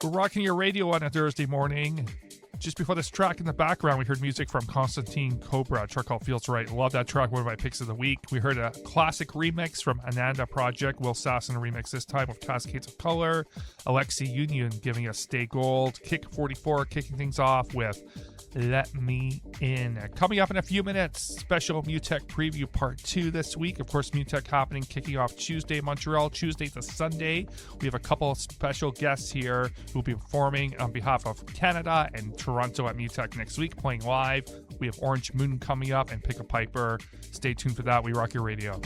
We're rocking your radio on a Thursday morning. Just before this track in the background, we heard music from Constantine Cobra, a track called Feels Right. Love that track, one of my picks of the week. We heard a classic remix from Ananda Project, Will Sasson remix this time with Cascades of Color. Alexi Union giving us Stay Gold. Kick 44 kicking things off with Let Me In. Coming up in a few minutes, special MUTEK preview part 2 this week. Of course, MUTEK happening, kicking off Tuesday, Montreal, Tuesday to Sunday. We have a couple of special guests here who will be performing on behalf of Canada and Toronto at MUTEK next week, playing live. We have Orange Moon coming up and Pick a Piper. Stay tuned for that. We rock your radio.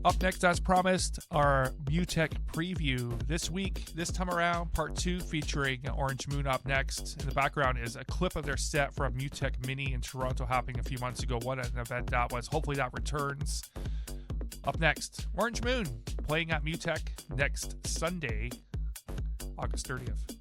Up next, as promised, our MUTEK preview this week. This time around, part 2 featuring Orange Moon up next. In the background is a clip of their set from MUTEK Mini in Toronto happening a few months ago. What an event that was. Hopefully that returns. Up next, Orange Moon playing at MUTEK next Sunday, August 30th.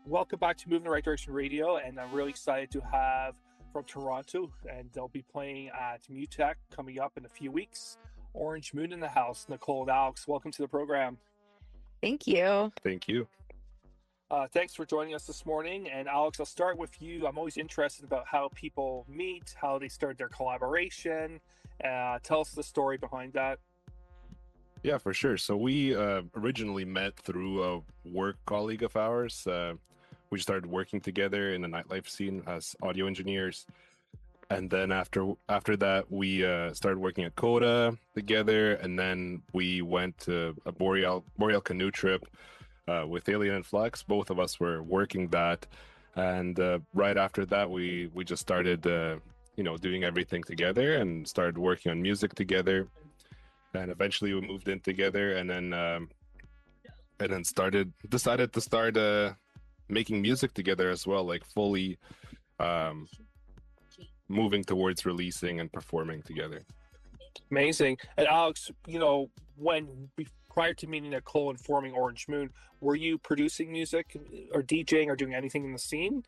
Welcome back to Moving in the Right Direction Radio, and I'm really excited to have from Toronto, and they'll be playing at MUTEK coming up in a few weeks. Orange Moon in the house. Nicole and Alex, welcome to the program. Thank you. Thank you. Thanks for joining us this morning. And Alex, I'll start with you. I'm always interested about how people meet, how they start their collaboration. Tell us the story behind that. Yeah, for sure. So we originally met through a work colleague of ours. We started working together in the nightlife scene as audio engineers. And then after that, we started working at Coda together. And then we went to a boreal canoe trip with Alien and Flux. Both of us were working that, and right after that, we just started, doing everything together and started working on music together. And eventually, we moved in together, and then decided to start making music together as well, like fully moving towards releasing and performing together. Amazing. And Alex, prior to meeting Nicole and forming Orange Moon, were you producing music or DJing or doing anything in the scene?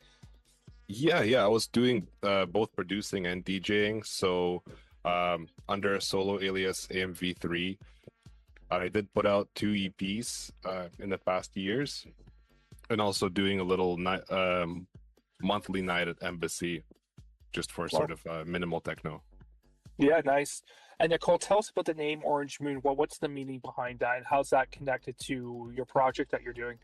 Yeah, I was doing both producing and DJing. So under a solo alias AMV3, I did put out 2 EPs in the past years, and also doing a little monthly night at Embassy, just for sort of minimal techno. Yeah, nice. And Nicole, tell us about the name Orange Moon. What's the meaning behind that, and how's that connected to your project that you're doing?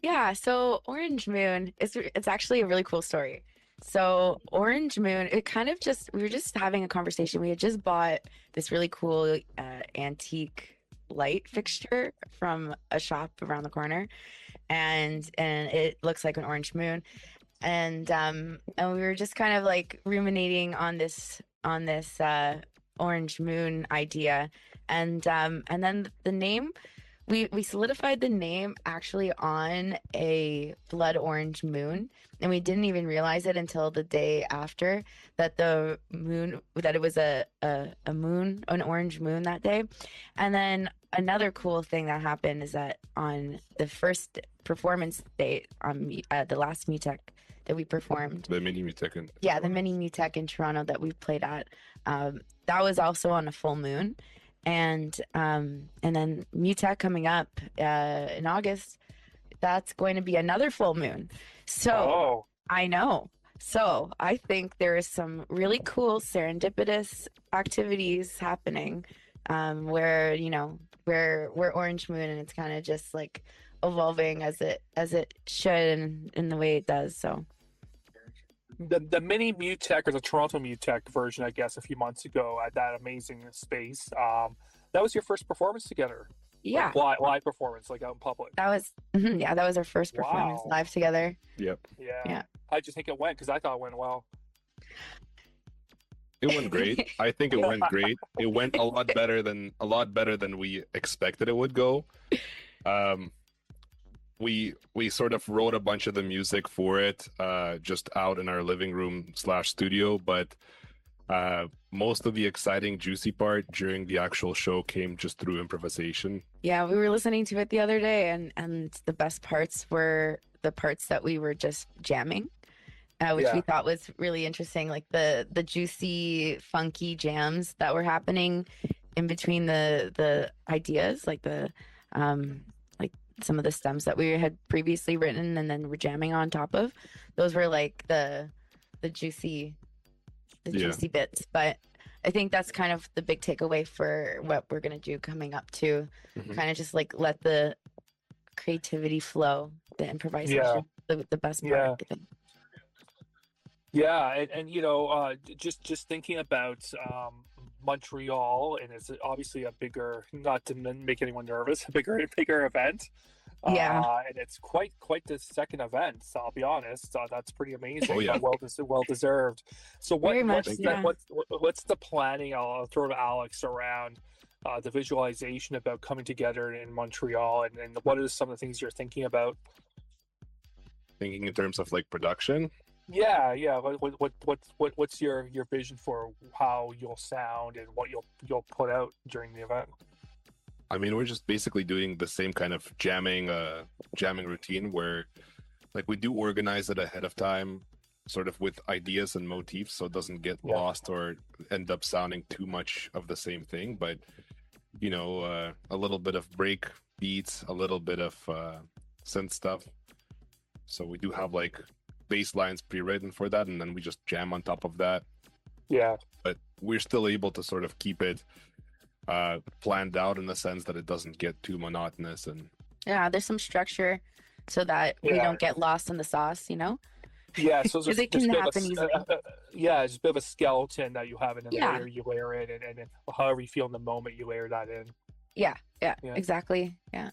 Yeah, so Orange Moon it's actually a really cool story. So Orange Moon, we were just having a conversation. We had just bought this really cool antique light fixture from a shop around the corner, and it looks like an orange moon. And we were just kind of like ruminating on this orange moon idea, and then the name, we solidified the name actually on a blood orange moon, and we didn't even realize it until the day after that it was a moon, an orange moon that day. And then another cool thing that happened is that on the first performance date on the last MUTEK that we performed, the mini MUTEK the mini MUTEK in Toronto that we played at, that was also on a full moon. And then MUTEK coming up in August, that's going to be another full moon. So I know. So I think there is some really cool serendipitous activities happening, where we're Orange Moon, and it's kind of just like evolving as it should in the way it does. So the mini MUTEK, or the Toronto MUTEK version, I guess, a few months ago at that amazing space, that was your first performance together. Yeah, like live performance, like out in public. That was that was our first performance live together. Yep. Yeah. How'd you think it went? Because I thought it went well. It went great. I think it went great. It went a lot better than we expected it would go. We sort of wrote a bunch of the music for it just out in our living room / studio, but most of the exciting, juicy part during the actual show came just through improvisation. Yeah, we were listening to it the other day, and the best parts were the parts that we were just jamming, which we thought was really interesting, like the juicy, funky jams that were happening in between the ideas, like like some of the stems that we had previously written and then we're jamming on top of. Those were like the juicy bits. But I think that's kind of the big takeaway for what we're gonna do coming up too. Kind of just like let the creativity flow, the improvisation, the best part. I think. Yeah, and just thinking about Montreal, and it's obviously a bigger, not to make anyone nervous, a bigger event. Yeah, and it's quite the second event. So I'll be honest, that's pretty amazing. Oh, yeah. Well deserved. So what's the planning? I'll throw to Alex around the visualization about coming together in Montreal, and what are some of the things you're thinking about? Thinking in terms of like production. Yeah. What's your vision for how you'll sound and what you'll put out during the event? I mean, we're just basically doing the same kind of jamming routine where, like, we do organize it ahead of time, sort of with ideas and motifs, so it doesn't get lost or end up sounding too much of the same thing. But a little bit of break beats, a little bit of synth stuff. So we do have like bass lines pre-written for that, and then we just jam on top of that. Yeah. But we're still able to sort of keep it planned out in the sense that it doesn't get too monotonous. And there's some structure so that we don't get lost in the sauce, Yeah, so it can happen easily. It's a bit of a skeleton that you have in there. You layer it, and however you feel in the moment, you layer that in. Yeah, exactly. Yeah.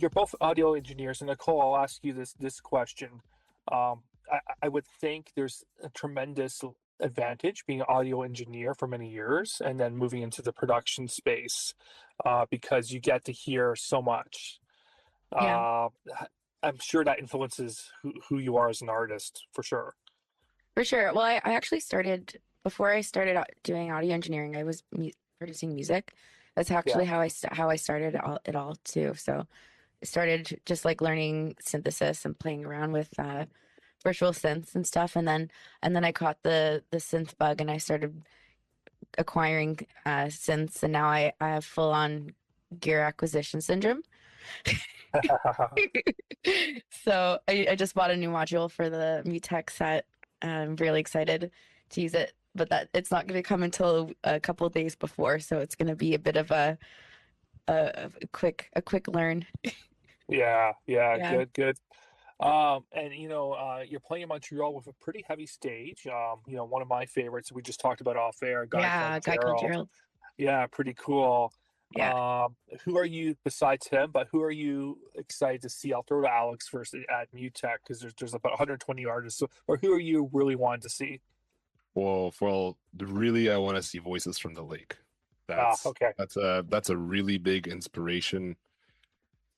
you're both audio engineers, and Nicole, I'll ask you this question. I would think there's a tremendous advantage being an audio engineer for many years and then moving into the production space because you get to hear so much. Yeah. I'm sure that influences who you are as an artist, for sure. For sure. Well, I actually started before I started doing audio engineering. I was producing music. That's actually how I started it all too. So I started just like learning synthesis and playing around with virtual synths and stuff, and then I caught the synth bug and I started acquiring synths, and now I have full on gear acquisition syndrome. So I just bought a new module for the MUTEK set. I'm really excited to use it, but that it's not going to come until a couple of days before, so it's going to be a bit of a quick learn. Yeah, good. And you're playing in Montreal with a pretty heavy stage. One of my favorites we just talked about off air, Guy called Gerald. Yeah, pretty cool. Yeah. Who are you besides him? But who are you excited to see? I'll throw to Alex first at MUTEK because there's about 120 artists. So, or who are you really wanting to see? Well, really, I want to see Voices from the Lake. Okay. That's a really big inspiration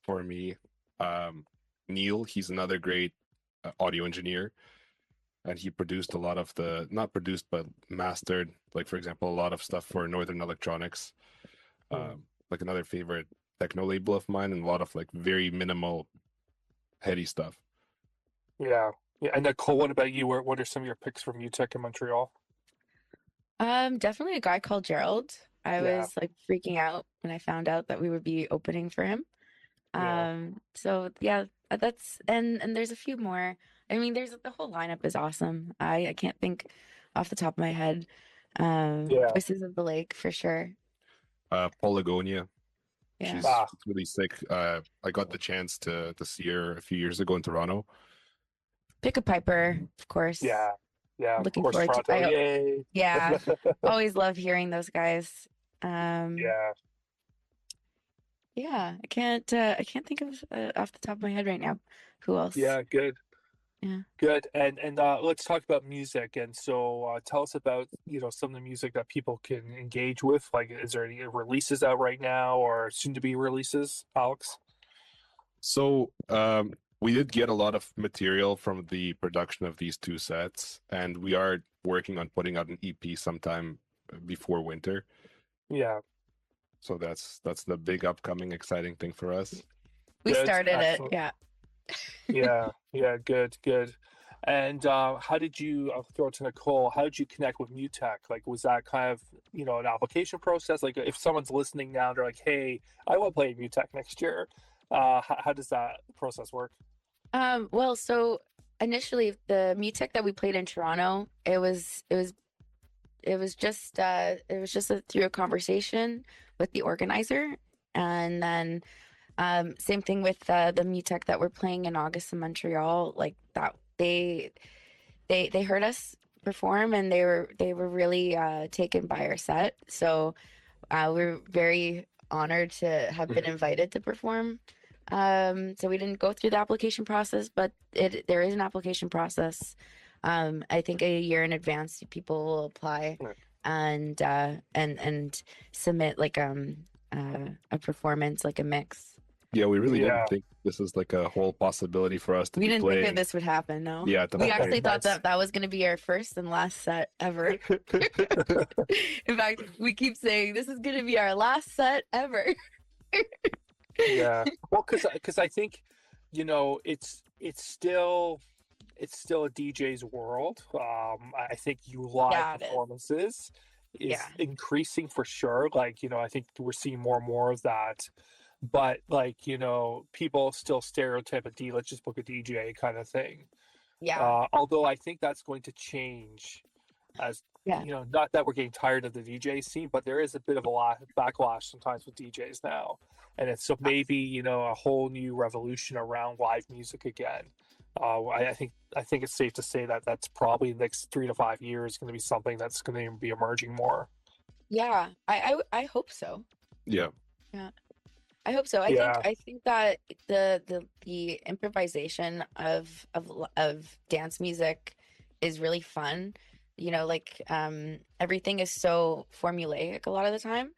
for me. Neil, he's another great audio engineer, and he produced a lot of not produced but mastered, like for example, a lot of stuff for Northern Electronics, like another favorite techno label of mine, and a lot of like very minimal, heady stuff. Yeah. And Nicole, what about you? What are some of your picks from MUTEK in Montreal? Definitely a guy called Gerald. I was like freaking out when I found out that we would be opening for him. So yeah, that's and there's a few more. I mean, the whole lineup is awesome. I can't think off the top of my head. Voices of the Lake for sure. Polygonia. Yeah. She's really sick. I got the chance to see her a few years ago in Toronto. Pick a Piper, of course. Yeah. Looking of course, forward Toronto. to Yay. Yeah. Always love hearing those guys. Yeah, I can't think of off the top of my head right now who else. Yeah, good. Yeah. Good. And let's talk about music. And so tell us about, some of the music that people can engage with. Like, is there any releases out right now or soon to be releases, Alex? So we did get a lot of material from the production of these two sets, and we are working on putting out an EP sometime before winter. Yeah. So that's the big upcoming exciting thing for us. We started it, yeah. Yeah, good. And how did you, I'll throw it to Nicole, how did you connect with MUTEK? Like, was that kind of, an application process? Like, if someone's listening now, they're like, hey, I want to play MUTEK next year. How does that process work? Well, so initially the MUTEK that we played in Toronto, it was just through a conversation with the organizer, and then same thing with the MUTEK that we're playing in August in Montreal. Like that, they heard us perform, and they were really taken by our set. So we're very honored to have been invited to perform. So we didn't go through the application process, but there is an application process. I think a year in advance people will apply and submit like a performance, like a mix. Yeah, we really didn't think this is like a whole possibility for us to We be didn't playing. think that this would happen, no. Yeah, we actually thought that was going to be our first and last set ever. In fact, we keep saying this is going to be our last set ever. Yeah, well, because I think it's still a DJ's world. I think live performances is increasing for sure. Like, I think we're seeing more and more of that. But like, people still stereotype let's just book a DJ kind of thing. Yeah. Although I think that's going to change as not that we're getting tired of the DJ scene, but there is a bit of a backlash sometimes with DJs now. And it's so maybe, a whole new revolution around live music again. I think it's safe to say that that's probably the next 3 to 5 years going to be something that's going to be emerging more. Yeah, I hope so. Yeah. Yeah. I hope so. Yeah. I think that the improvisation of dance music is really fun. You know, like everything is so formulaic a lot of the time.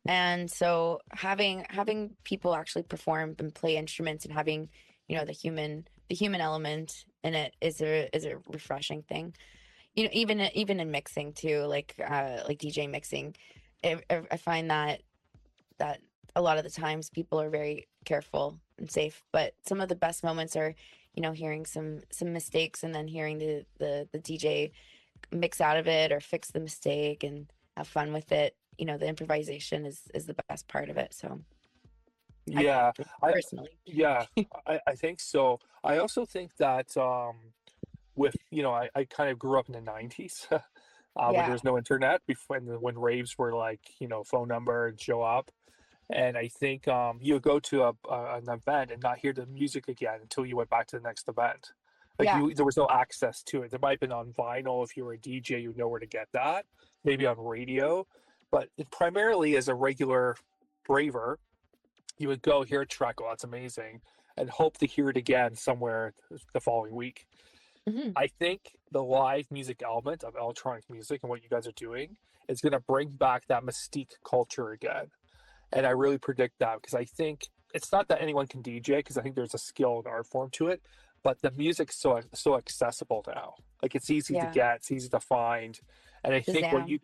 And so having people actually perform and play instruments and having, you know, the human element in it is a refreshing thing. You know, even in mixing too, like DJ mixing, I find that a lot of the times people are very careful and safe, but some of the best moments are, you know, hearing some mistakes and then hearing the DJ mix out of it or fix the mistake and have fun with it. You know, the improvisation is the best part of it. So Yeah, personally. I think so. I also think that with, you know, I kind of grew up in the 90s when there was no internet, before when raves were like, you know, phone number and show up. And I think you would go to an event and not hear the music again until you went back to the next event. Like there was no access to it. There might have been on vinyl if you were a DJ, you'd know where to get that. Maybe on radio, but primarily as a regular raver, you would go hear a track, oh, that's amazing, and hope to hear it again somewhere the following week. I think the live music element of electronic music and what you guys are doing is going to bring back that mystique culture again. And I really predict that because I think it's not that anyone can DJ, because I think there's a skill and art form to it, but the music's so accessible now. Like it's easy to get, it's easy to find. And I think what you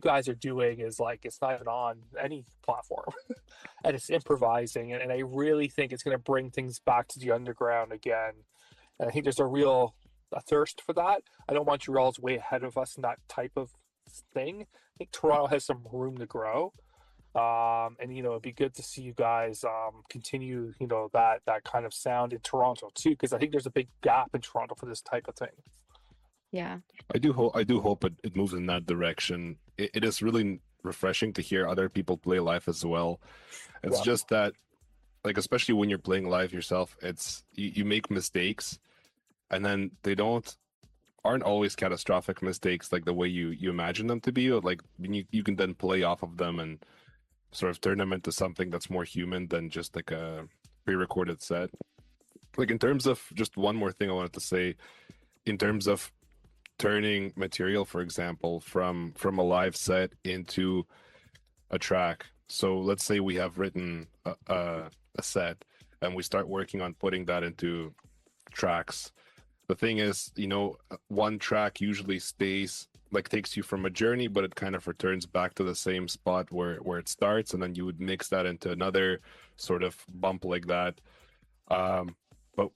guys are doing is like, it's not even on any platform and it's improvising. And I really think it's going to bring things back to the underground again. And I think there's a thirst for that. I know Montreal's way ahead of us in that type of thing. I think Toronto has some room to grow. And, you know, it'd be good to see you guys continue, you know, that kind of sound in Toronto too, because I think there's a big gap in Toronto for this type of thing. Yeah. I do hope it moves in that direction. It is really refreshing to hear other people play live as well. It's just that, like, especially when you're playing live yourself, it's you make mistakes, and then they aren't always catastrophic mistakes like the way you imagine them to be. Like you can then play off of them and sort of turn them into something that's more human than just like a pre-recorded set. Like in terms of, just one more thing I wanted to say, in terms of turning material, for example, from a live set into a track. So let's say we have written a set and we start working on putting that into tracks. The thing is, you know, one track usually takes you from a journey, but it kind of returns back to the same spot where it starts, and then you would mix that into another sort of bump like that. But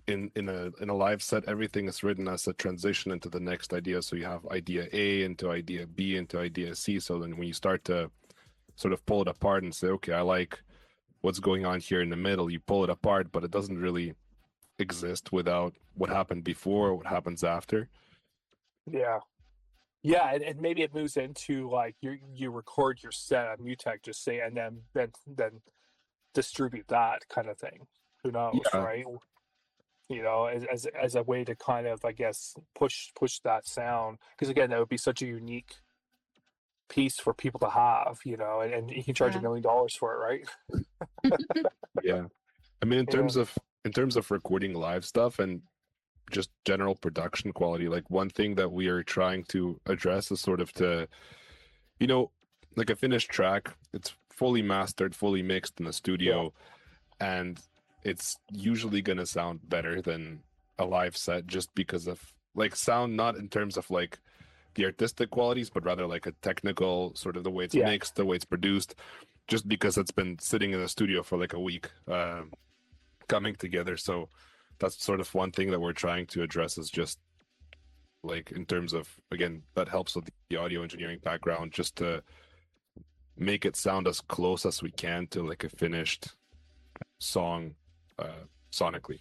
in a live set, everything is written as a transition into the next idea. So you have idea A into idea B into idea C. So then when you start to sort of pull it apart and say, okay, I like what's going on here in the middle, you pull it apart, but it doesn't really exist without what happened before or what happens after. Yeah, and maybe it moves into like you record your set on MUTEK, just say, and then distribute that kind of thing. Who knows, right? You know, as a way to kind of, I guess, push that sound, because again, that would be such a unique piece for people to have, you know, and you can charge $1 million for it, right? Yeah, I mean, in terms of recording live stuff and just general production quality, like one thing that we are trying to address is sort of to, you know, like a finished track, it's fully mastered, fully mixed in the studio, and it's usually going to sound better than a live set, just because of like sound, not in terms of like the artistic qualities, but rather like a technical sort of the way it's mixed, the way it's produced, just because it's been sitting in the studio for like a week coming together. So that's sort of one thing that we're trying to address, is just like in terms of, again, that helps with the audio engineering background, just to make it sound as close as we can to like a finished song sonically.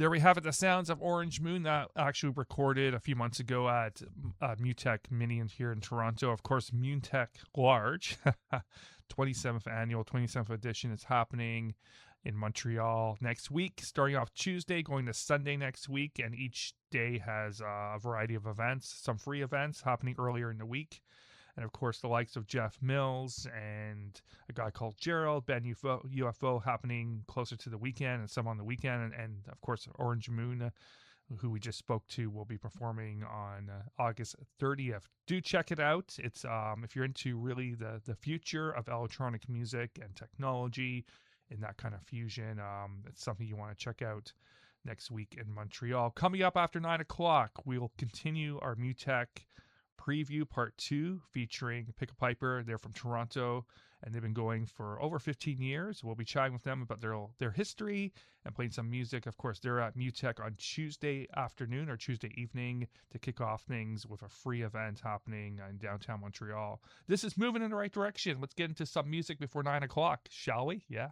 There we have it, the sounds of Orange Moon that actually recorded a few months ago at MUTEK Mini here in Toronto. Of course, MUTEK Large, 27th annual, 27th edition is happening in Montreal next week, starting off Tuesday, going to Sunday next week, and each day has a variety of events, some free events happening earlier in the week. And of course, the likes of Jeff Mills and a guy called Gerald, Ben UFO happening closer to the weekend and some on the weekend. And of course, Orange Moon, who we just spoke to, will be performing on August 30th. Do check it out. It's if you're into really the future of electronic music and technology and that kind of fusion, it's something you want to check out next week in Montreal. Coming up after 9 o'clock, we'll continue our MUTEK preview part 2 featuring PIPER. They're from Toronto and they've been going for over 15 years. We'll be chatting with them about their history and playing some music. Of course, they're at MUTEK on Tuesday afternoon or Tuesday evening to kick off things with a free event happening in downtown Montreal. This is Moving in the Right Direction. Let's get into some music before 9 o'clock, shall we? Yeah.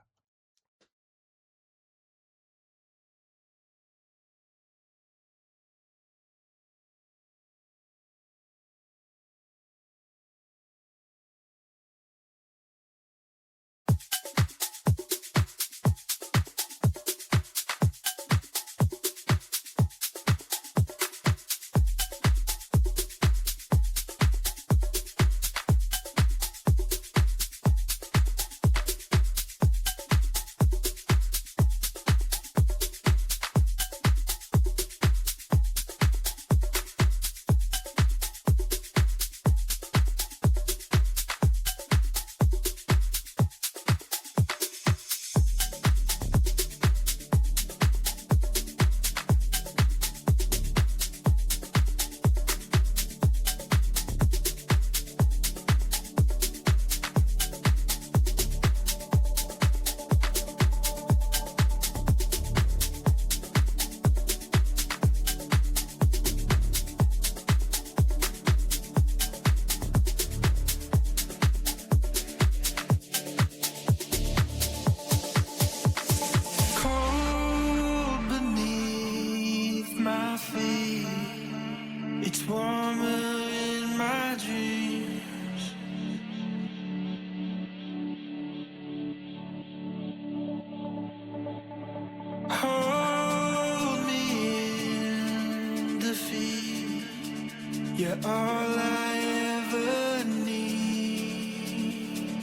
You're all I ever need.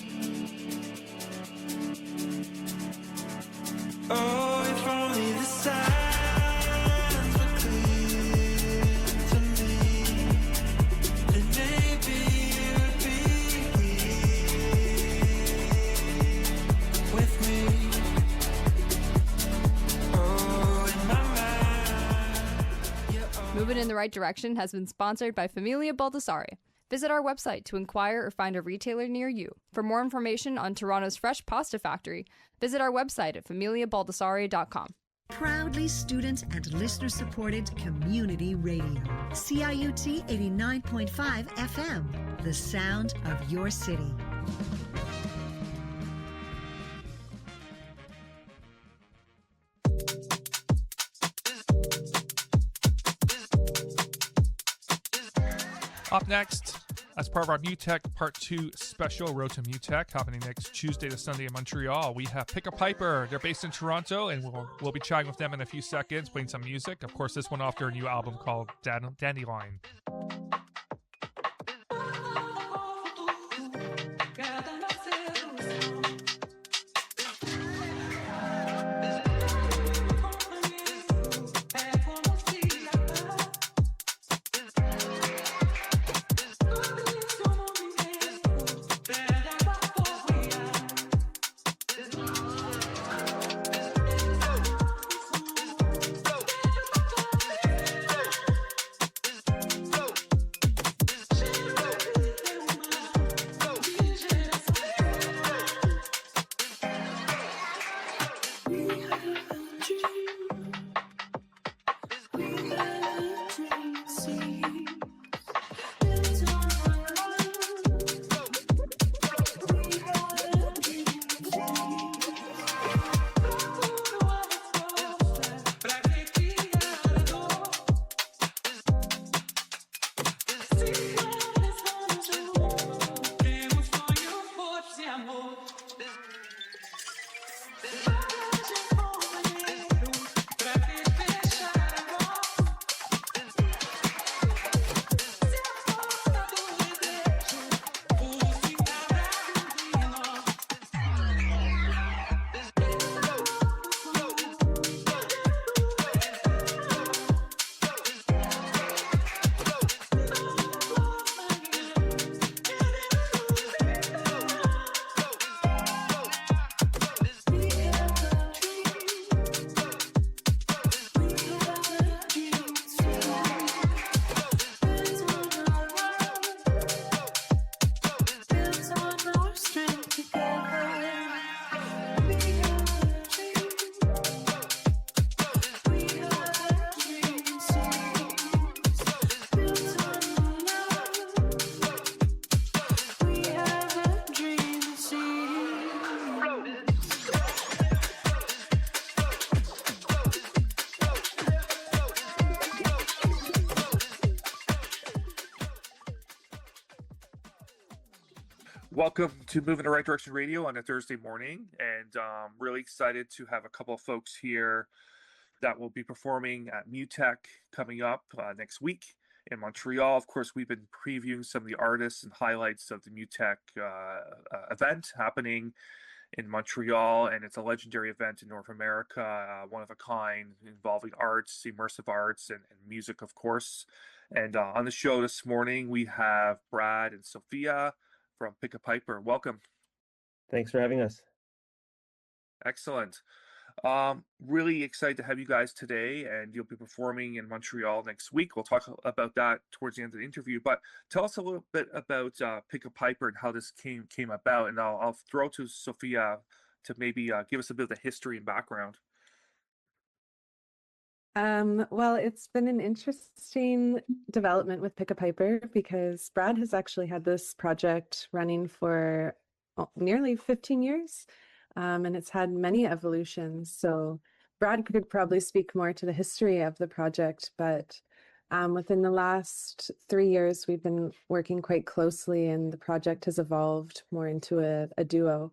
Oh, if only the signs were clear to me, then maybe you'd be here with me. Oh, in my mind. Moving in the Right Direction has been sponsored by Familia Baldassare. Visit our website to inquire or find a retailer near you. For more information on Toronto's fresh pasta factory, visit our website at familiabaldassare.com. Proudly student and listener supported community radio. CIUT 89.5 FM, the sound of your city. Up next, as part of our MUTEK Part 2 special, Road to MUTEK, happening next Tuesday to Sunday in Montreal, we have PIPER. They're based in Toronto, and we'll be chatting with them in a few seconds, playing some music. Of course, this one off their new album called Dandelion. Go! Welcome to Moving the Right Direction Radio on a Thursday morning, and really excited to have a couple of folks here that will be performing at MUTEK coming up next week in Montreal. Of course, we've been previewing some of the artists and highlights of the MUTEK event happening in Montreal, and it's a legendary event in North America, one of a kind, involving arts, immersive arts, and music, of course. And on the show this morning, we have Brad and Sophia from PIPER. Welcome. Thanks for having us. Excellent. Really excited to have you guys today, and you'll be performing in Montreal next week. We'll talk about that towards the end of the interview, but tell us a little bit about PIPER and how this came about, and I'll throw to Sophia to maybe give us a bit of the history and background. Well, it's been an interesting development with PIPER because Brad has actually had this project running for nearly 15 years, and it's had many evolutions. So Brad could probably speak more to the history of the project, but within the last 3 years, we've been working quite closely, and the project has evolved more into a duo.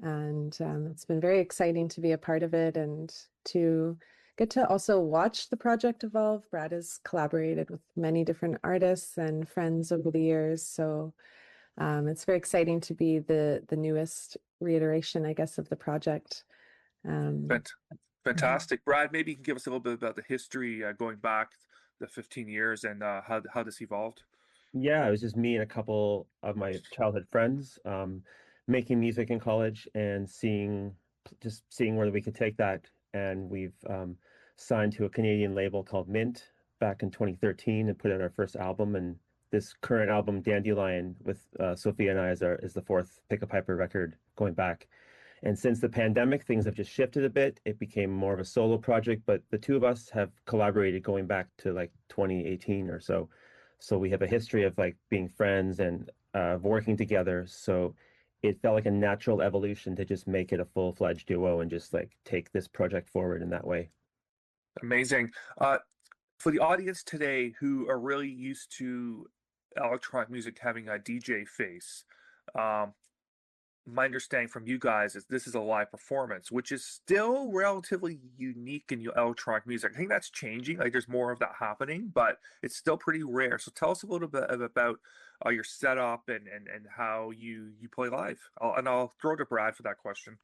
And it's been very exciting to be a part of it and to get to also watch the project evolve. Brad has collaborated with many different artists and friends over the years, so it's very exciting to be the newest reiteration, I guess, of the project. Fantastic. Brad, maybe you can give us a little bit about the history going back the 15 years and how this evolved. Yeah, it was just me and a couple of my childhood friends making music in college and seeing where we could take that. And we've signed to a Canadian label called Mint back in 2013 and put out our first album. And this current album, Dandelion, with Sophia and I, is the fourth PIPER record going back. And since the pandemic, things have just shifted a bit. It became more of a solo project, but the two of us have collaborated going back to like 2018 or so. So we have a history of like being friends and working together. So it felt like a natural evolution to just make it a full-fledged duo and just like take this project forward in that way. Amazing. For the audience today who are really used to electronic music having a DJ face, my understanding from you guys is this is a live performance, which is still relatively unique in your electronic music. I think that's changing. Like there's more of that happening, but it's still pretty rare. So tell us a little bit about your setup and how you play live. I'll throw to Brad for that question.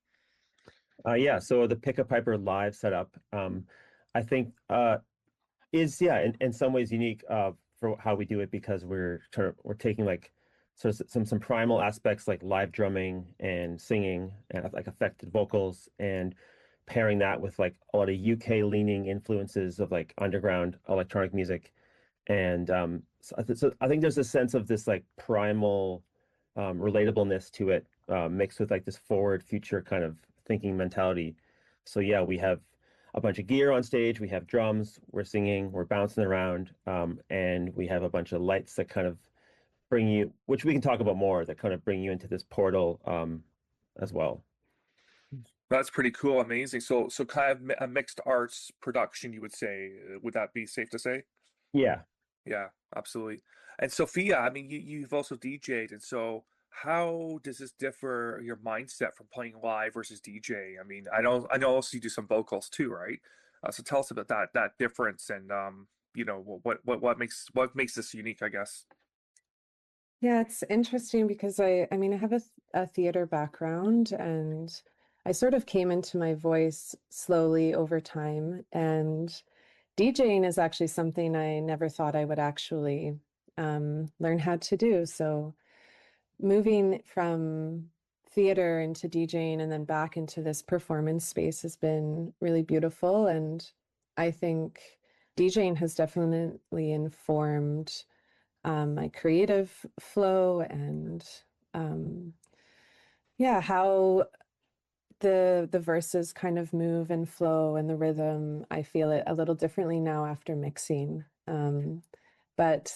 Yeah, so the PIPER live setup, I think is in some ways unique for how we do it because we're taking like sort of some primal aspects like live drumming and singing and like affected vocals and pairing that with like a lot of UK leaning influences of like underground electronic music. And so I think there's a sense of this like primal relatableness to it mixed with like this forward future kind of thinking mentality. So yeah, we have a bunch of gear on stage, we have drums, we're singing, we're bouncing around, and we have a bunch of lights that kind of bring you, which we can talk about more, that kind of bring you into this portal as well. That's pretty cool. Amazing. So kind of a mixed arts production, you would say. Would that be safe to say? Yeah. Yeah, absolutely. And Sophia, I mean, you've also DJ'd, and so how does this differ your mindset from playing live versus DJ? I mean, I know also you do some vocals too, right? So tell us about that difference and what makes this unique, I guess. Yeah, it's interesting because I mean, I have a theater background, and I sort of came into my voice slowly over time, and DJing is actually something I never thought I would actually learn how to do. So moving from theater into DJing and then back into this performance space has been really beautiful. And I think DJing has definitely informed my creative flow and how the verses kind of move and flow and the rhythm. I feel it a little differently now after mixing. But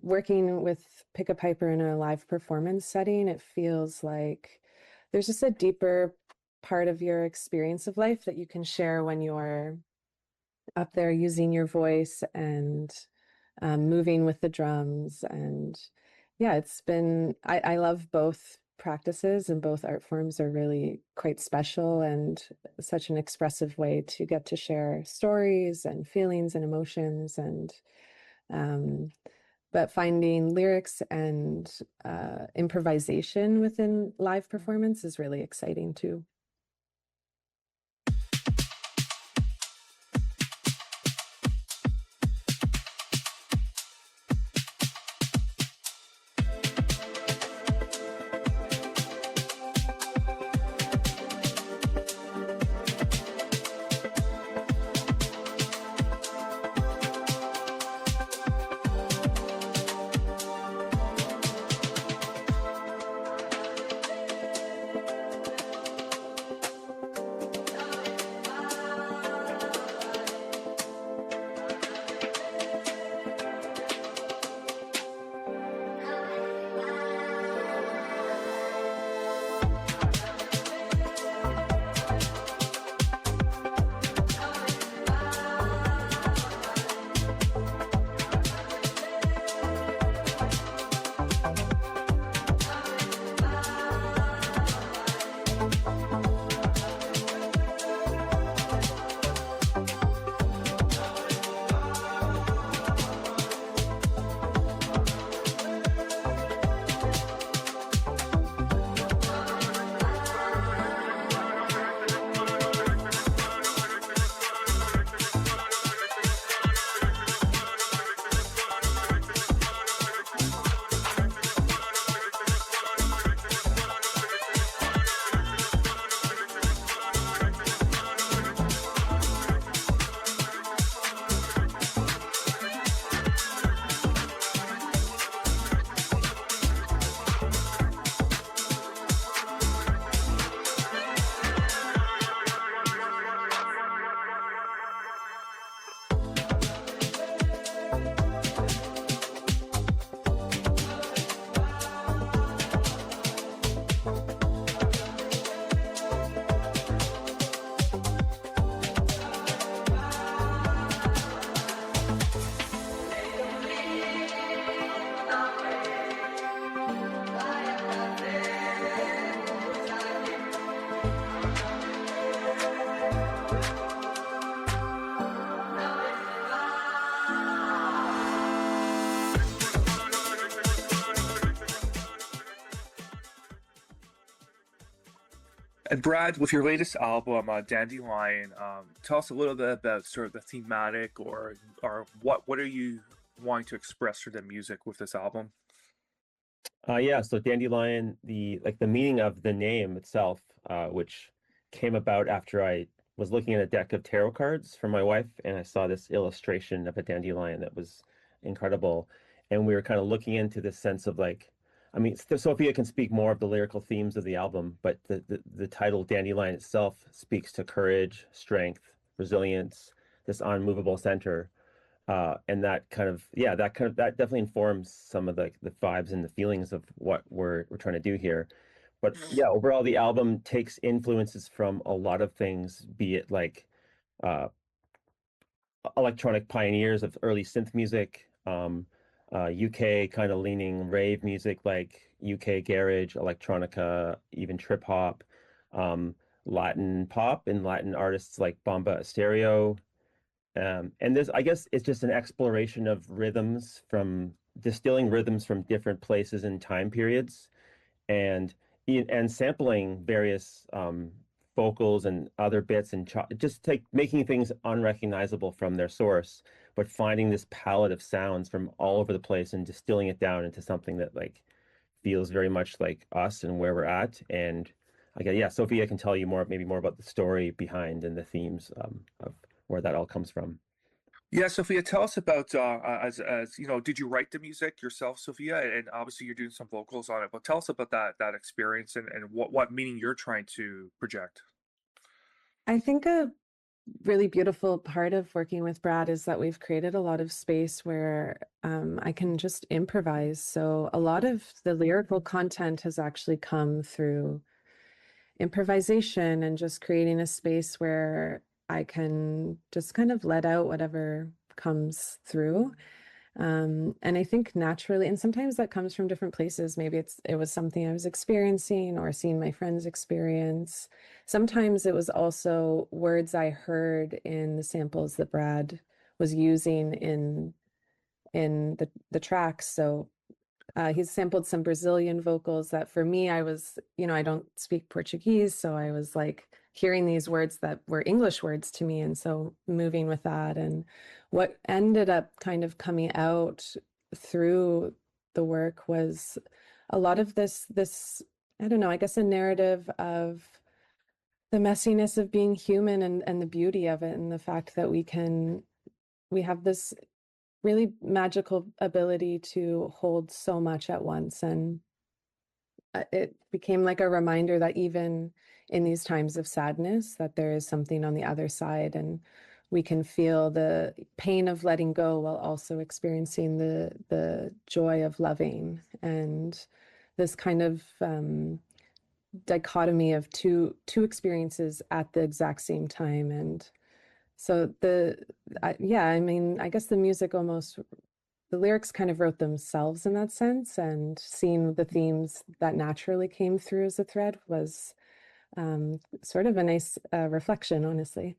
working with PIPER in a live performance setting, it feels like there's just a deeper part of your experience of life that you can share when you're up there using your voice and moving with the drums. And yeah, it's been, I love both practices in both art forms are really quite special and such an expressive way to get to share stories and feelings and emotions. And but finding lyrics and improvisation within live performance is really exciting too. And Brad, with your latest album, Dandelion, tell us a little bit about sort of the thematic or what are you wanting to express through the music with this album? Yeah, so Dandelion, the meaning of the name itself, which came about after I was looking at a deck of tarot cards for my wife, and I saw this illustration of a dandelion that was incredible, and we were kind of looking into this sense of like, I mean, Sophia can speak more of the lyrical themes of the album, but the title Dandelion itself speaks to courage, strength, resilience, this unmovable center. And that definitely informs some of the vibes and the feelings of what we're trying to do here. But yeah, overall, the album takes influences from a lot of things, be it like electronic pioneers of early synth music, UK kind of leaning rave music like UK garage, electronica, even trip hop, Latin pop and Latin artists like Bomba Stereo. And this, I guess, it's just an exploration of rhythms distilling rhythms from different places and time periods, and sampling various vocals and other bits and just making things unrecognizable from their source, but finding this palette of sounds from all over the place and distilling it down into something that like feels very much like us and where we're at. And again, yeah, Sophia can tell you maybe more about the story behind and the themes of where that all comes from. Yeah, Sophia, tell us about as you know, did you write the music yourself, Sophia? And obviously you're doing some vocals on it, but tell us about that experience and what meaning you're trying to project. I think a really beautiful part of working with Brad is that we've created a lot of space where I can just improvise. So a lot of the lyrical content has actually come through improvisation and just creating a space where I can just kind of let out whatever comes through. And I think naturally, and sometimes that comes from different places. Maybe it was something I was experiencing or seeing my friends experience. Sometimes it was also words I heard in the samples that Brad was using in the tracks. So he's sampled some Brazilian vocals that for me, I was, I don't speak Portuguese. So I was like hearing these words that were English words to me. And so moving with that. And what ended up kind of coming out through the work was a lot of this, I don't know, I guess a narrative of the messiness of being human and the beauty of it and the fact that we have this really magical ability to hold so much at once. And it became like a reminder that even in these times of sadness, that there is something on the other side, and we can feel the pain of letting go while also experiencing the joy of loving, and this kind of dichotomy of two experiences at the exact same time. And so I guess the music almost, the lyrics kind of wrote themselves in that sense, and seeing the themes that naturally came through as a thread was sort of a nice reflection, honestly.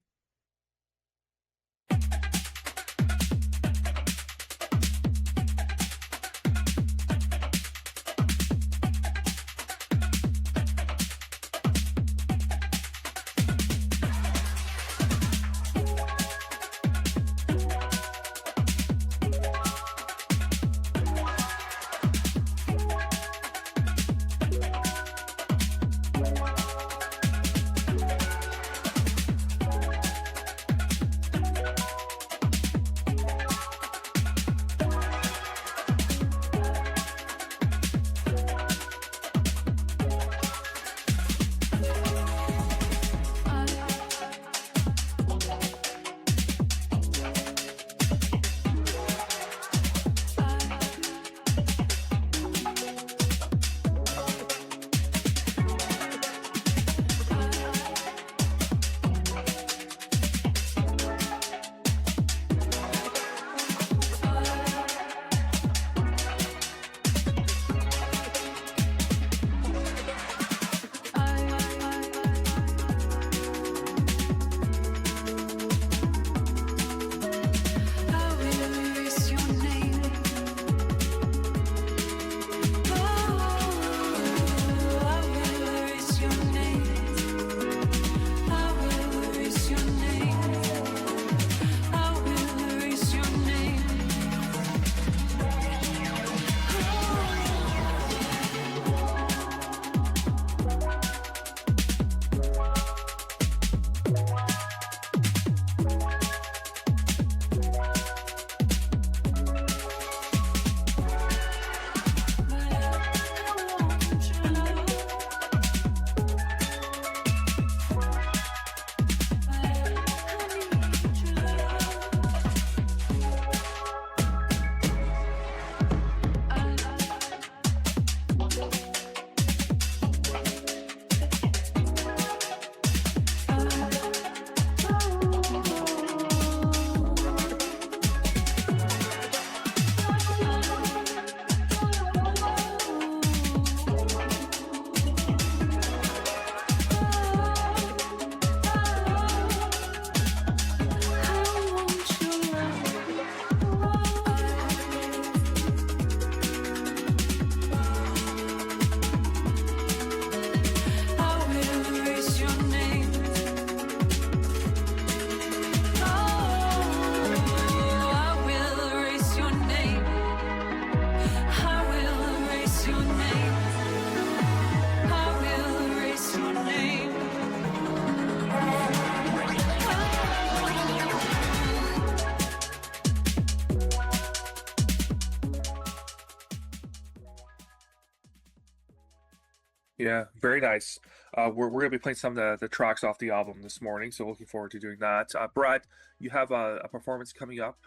Yeah, very nice. We're going to be playing some of the tracks off the album this morning, so looking forward to doing that. Brad, you have a performance coming up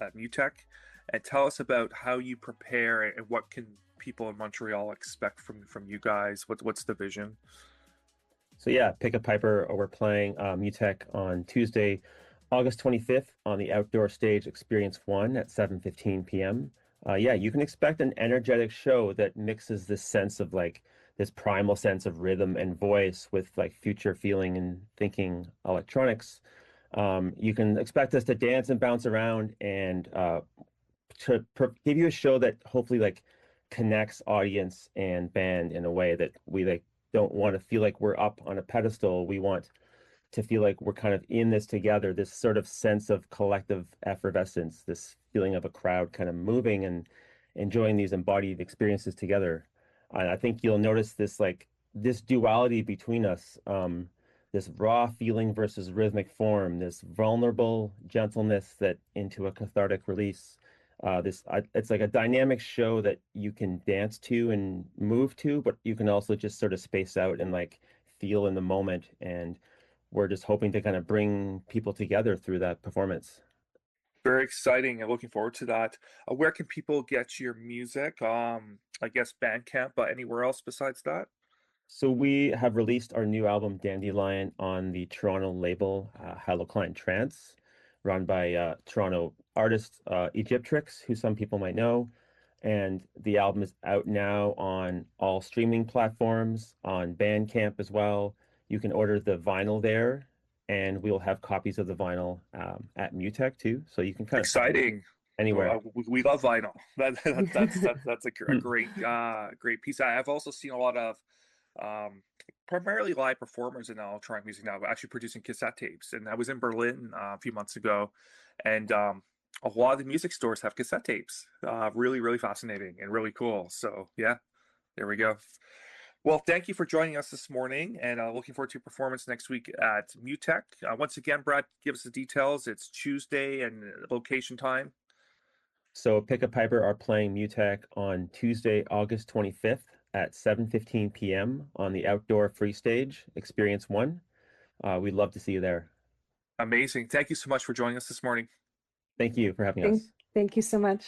at MUTEK, and tell us about how you prepare and what can people in Montreal expect from you guys. What's the vision? So yeah, Pick a Piper. We're playing MUTEK on Tuesday, August 25th on the outdoor stage Experience 1 at 7:15 p.m. Yeah, you can expect an energetic show that mixes this sense of like this primal sense of rhythm and voice with like future feeling and thinking electronics. You can expect us to dance and bounce around and give you a show that hopefully like connects audience and band in a way that we like don't want to feel like we're up on a pedestal. We want to feel like we're kind of in this together, this sort of sense of collective effervescence, this feeling of a crowd kind of moving and enjoying these embodied experiences together. And I think you'll notice this like this duality between us, this raw feeling versus rhythmic form, this vulnerable gentleness that into a cathartic release. It's like a dynamic show that you can dance to and move to, but you can also just sort of space out and like feel in the moment. And we're just hoping to kind of bring people together through that performance. Very exciting and looking forward to that. Where can people get your music? I guess Bandcamp, but anywhere else besides that? So we have released our new album Dandelion on the Toronto label Halocline Trance, run by Toronto artist Egyptrix, who some people might know. And the album is out now on all streaming platforms, on Bandcamp as well. You can order the vinyl there, and we'll have copies of the vinyl at MUTEK too. So you can kind of Exciting. Anywhere. We love vinyl. That's a great piece. I've also seen a lot of primarily live performers in electronic music now, actually producing cassette tapes. And I was in Berlin a few months ago, and a lot of the music stores have cassette tapes. Really, really fascinating and really cool. So yeah, there we go. Well, thank you for joining us this morning, and looking forward to your performance next week at MUTEK. Once again, Brad, give us the details. It's Tuesday and location time. So Pick a Piper are playing MUTEK on Tuesday, August 25th at 7:15 p.m. on the outdoor free stage, Experience 1. We'd love to see you there. Amazing. Thank you so much for joining us this morning. Thank you for having us. Thank you so much.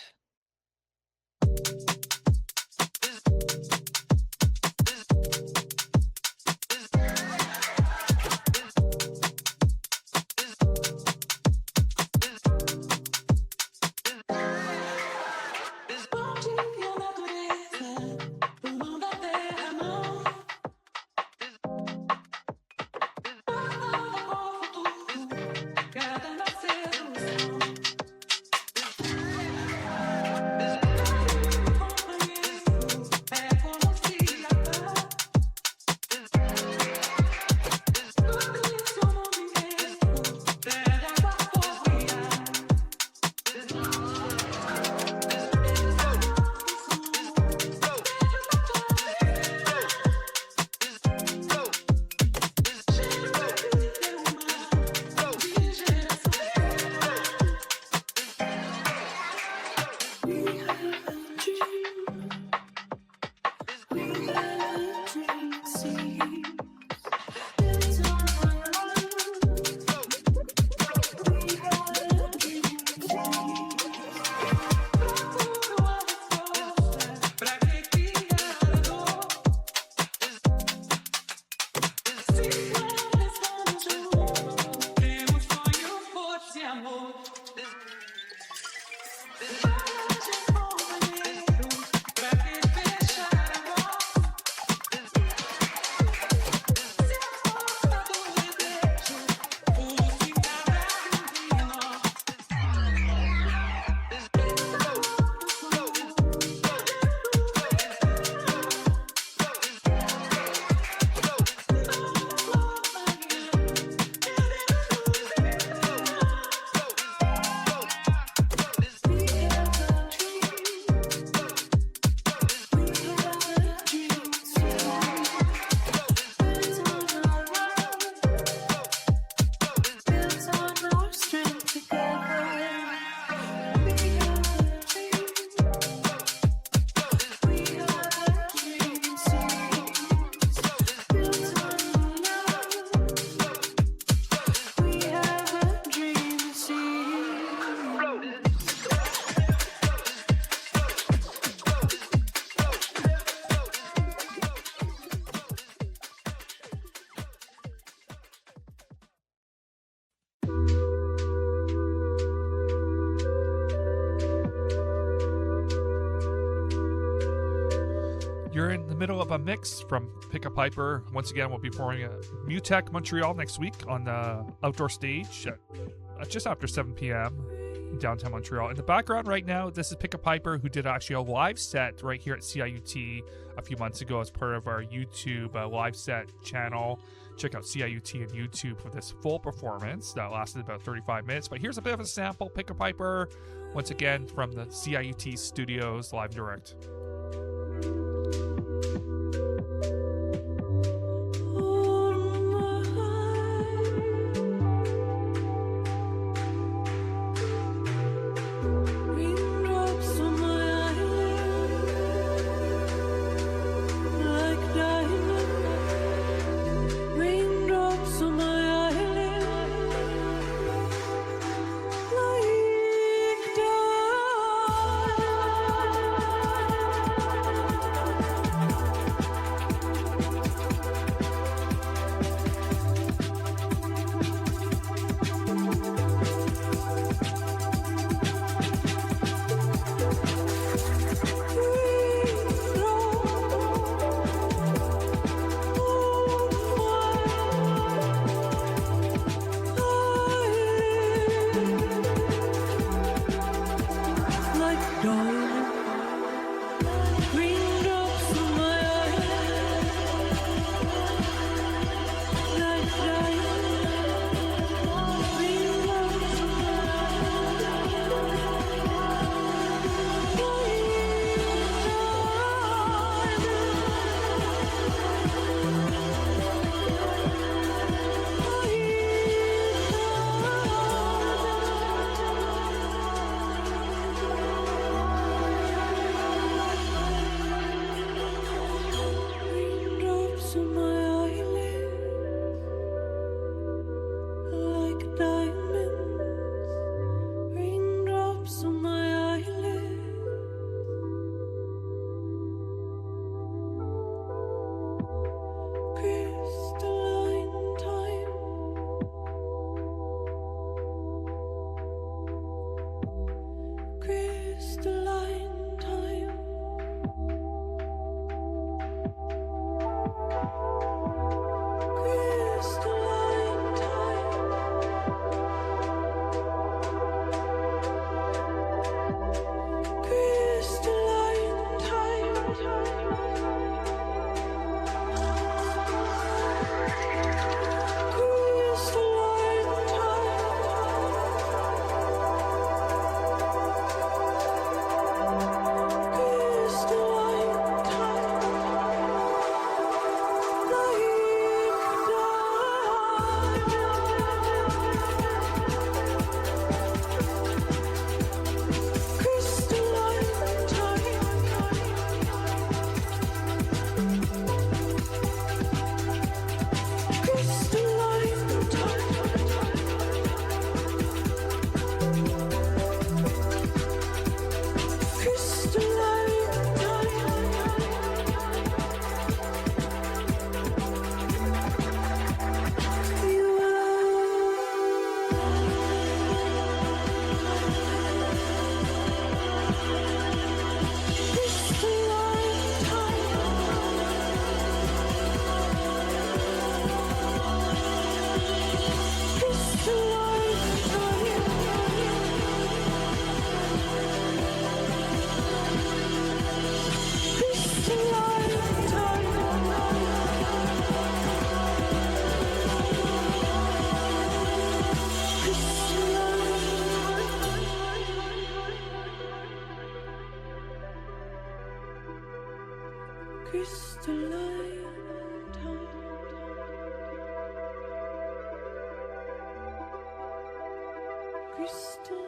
You're in the middle of a mix from Pick a Piper. Once again, we'll be performing at MUTEK Montreal next week on the outdoor stage at just after 7 p.m. in downtown Montreal. In the background right now, this is Pick a Piper, who did actually a live set right here at CIUT a few months ago as part of our YouTube live set channel. Check out CIUT on YouTube for this full performance that lasted about 35 minutes. But here's a bit of a sample. Pick a Piper, once again, from the CIUT studios, live direct.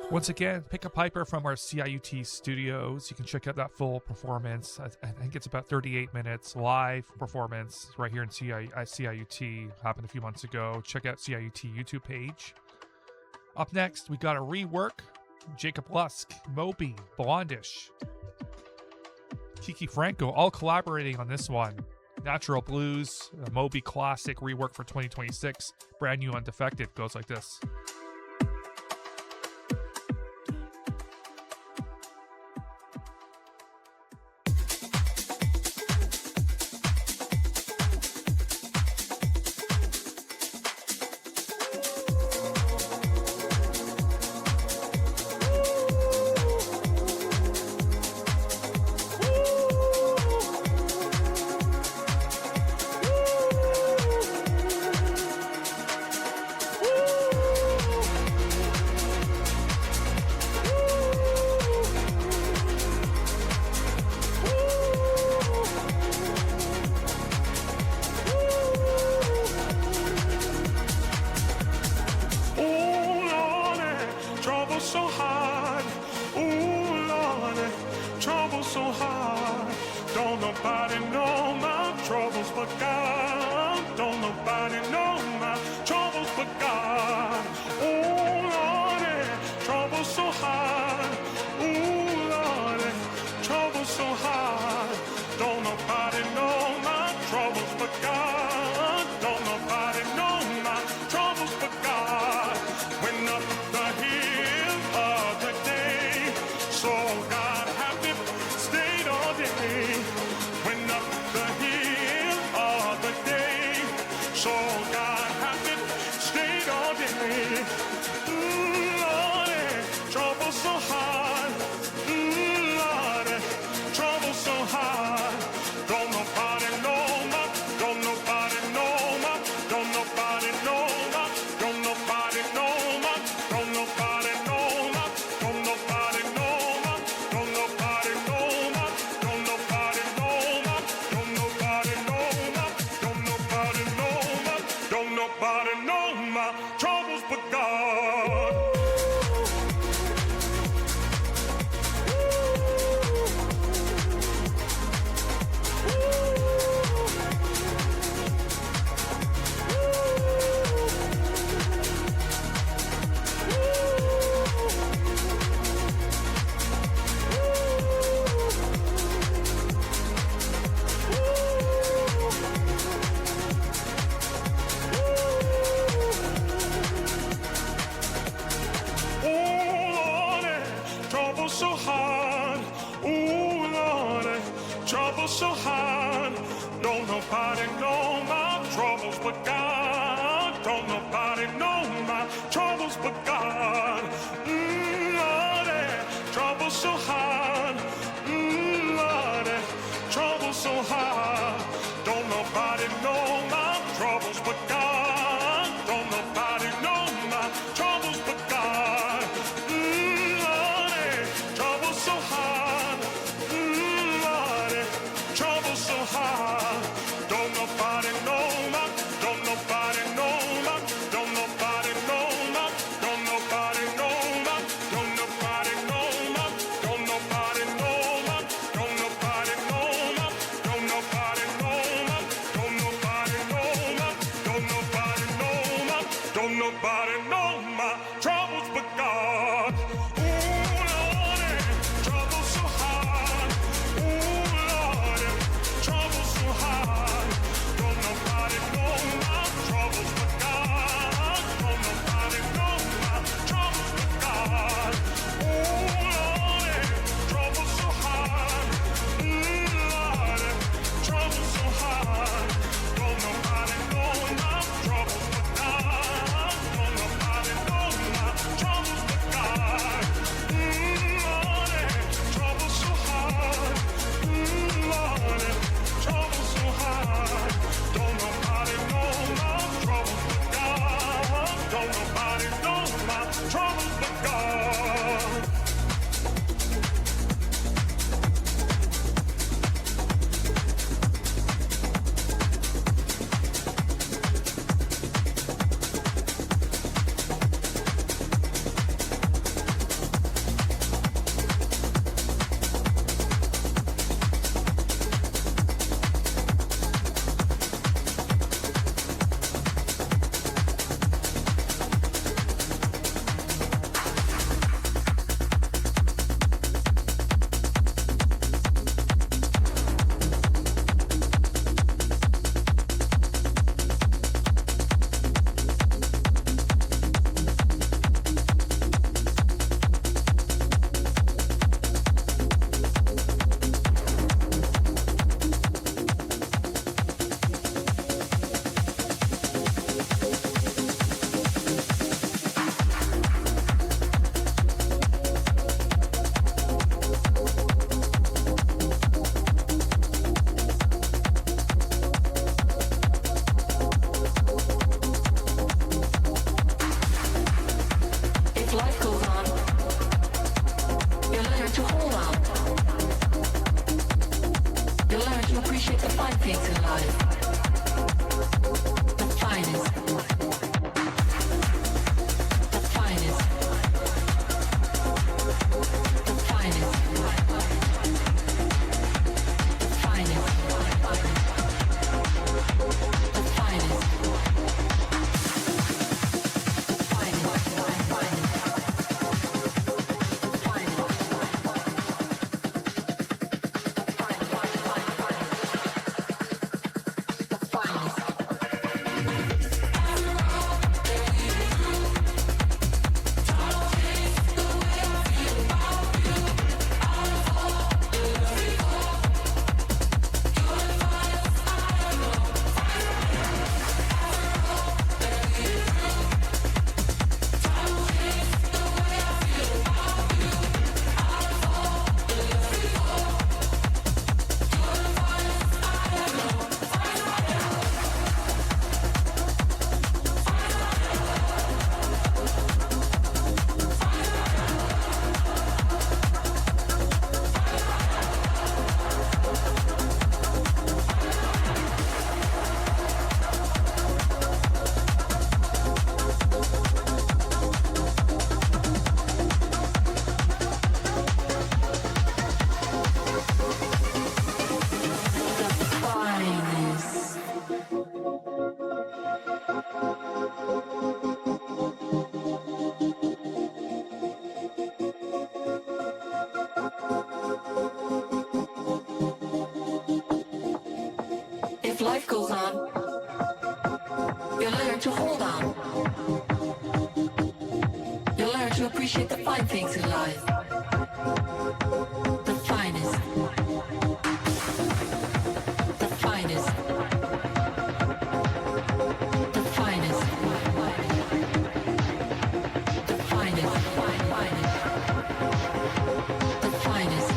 Once again, Pick a Piper from our CIUT studios. You can check out that full performance. I think it's about 38 minutes live performance right here in CIUT. Happened a few months ago. Check out CIUT YouTube page. Up next, we got a rework. Jacob Lusk, Moby, Blondish, Kiki Franco, all collaborating on this one. Natural Blues, a Moby classic rework for 2026. Brand new Undefected goes like this. so hard. Don't nobody know my troubles but God. Don't nobody know my troubles but God. Oh Lordy, trouble so hard. Oh Lordy, trouble so hard. Don't nobody know my troubles but God. Don't nobody know my troubles but God. Went up the hill of the day, so God happy stayed all day. Went up the hill of the day, so God happy stayed all day. Lordy, trouble so hard. Lordy, trouble so hard. Don't nobody know my, don't nobody know my, don't nobody know my, don't nobody know my, don't nobody know my, don't nobody know my, don't nobody know my, don't nobody know my, don't nobody know my, don't nobody know my, don't nobody know my troubles but God. Trouble so hard, ooh Lordy, trouble so hard. Don't nobody know my troubles but God. Don't nobody know my troubles but God. Lordy, trouble so hard, Lordy, trouble so hard. Don't nobody know my troubles but God. Don't nobody know my troubles but God. Trouble so hard, Lordy, trouble so hard. Don't nobody know my, don't nobody know my, don't nobody know my, don't nobody know my, don't nobody know my, don't nobody. life goes on, you learn to hold on. You learn to appreciate the fine things in life. The finest. The finest. The finest. The finest. The finest.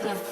The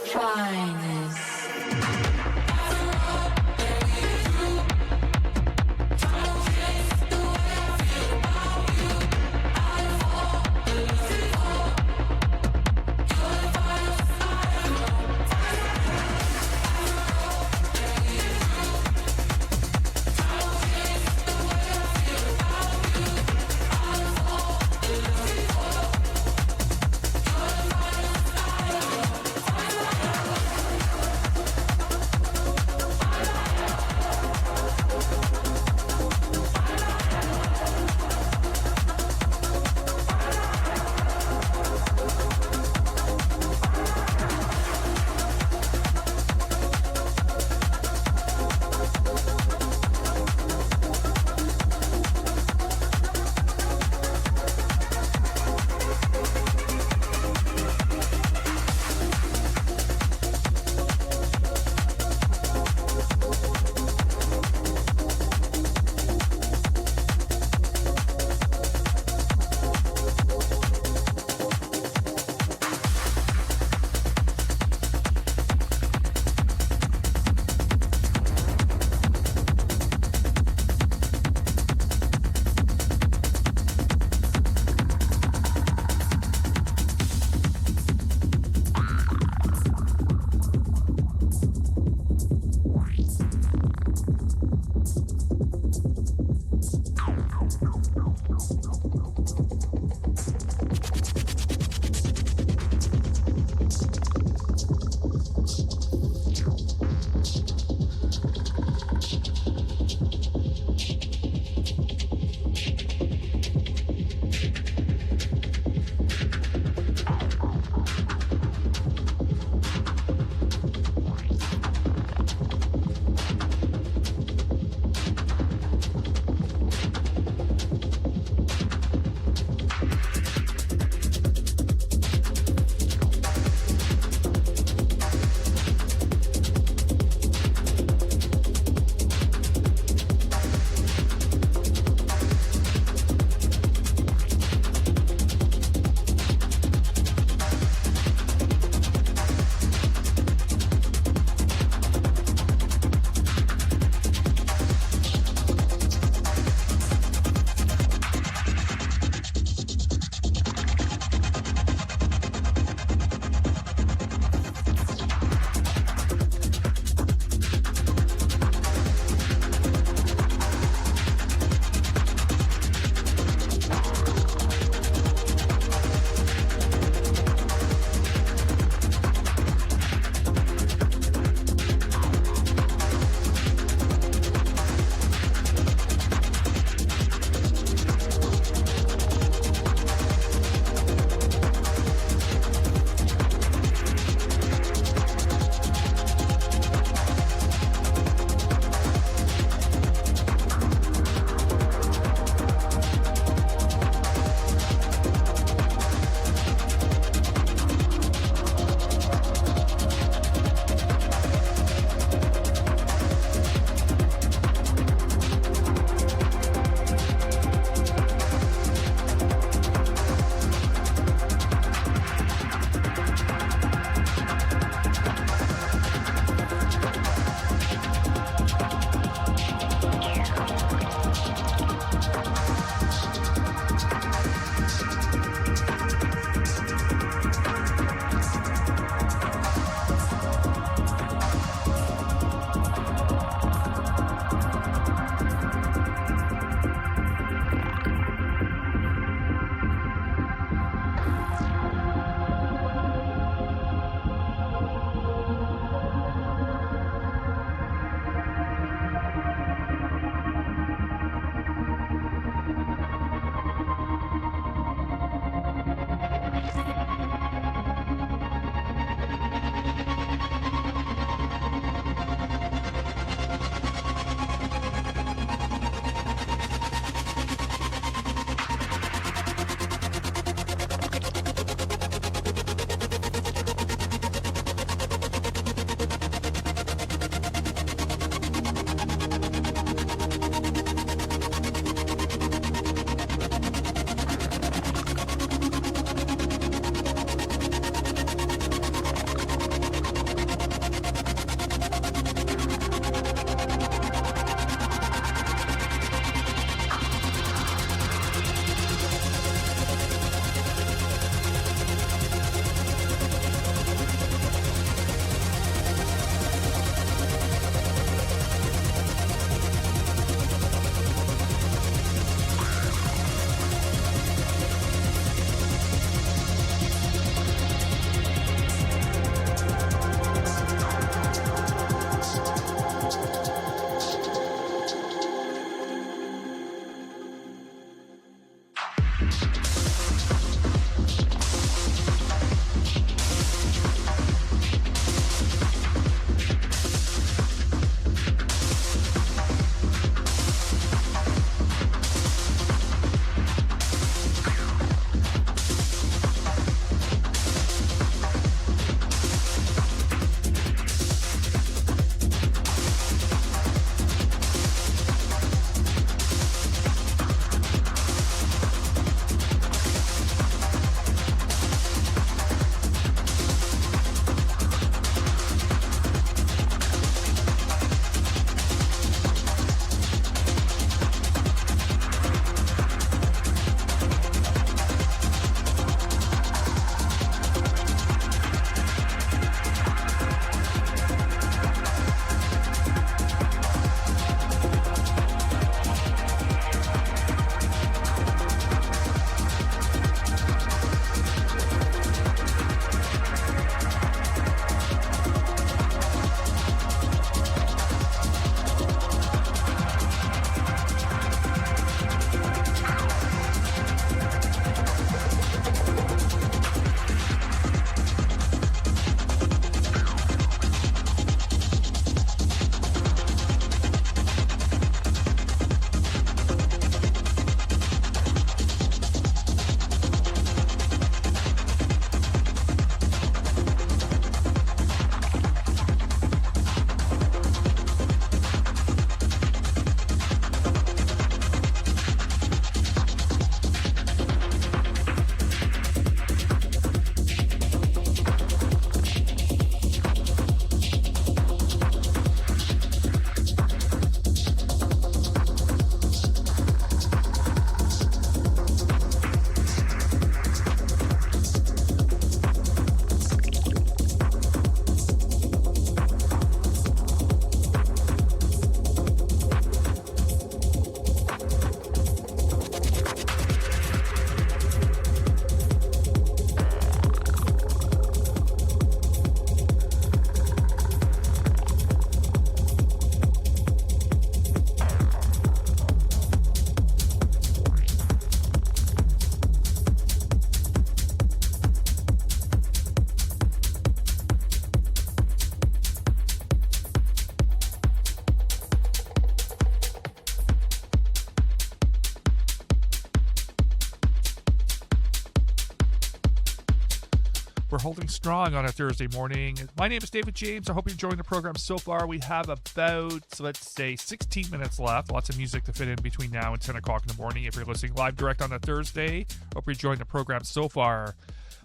holding strong on a Thursday morning. My name is David James. I hope you're enjoying the program so far. We have about, let's say, 16 minutes left. Lots of music to fit in between now and 10 o'clock in the morning. If you're listening live direct on a Thursday, hope you're enjoying the program so far.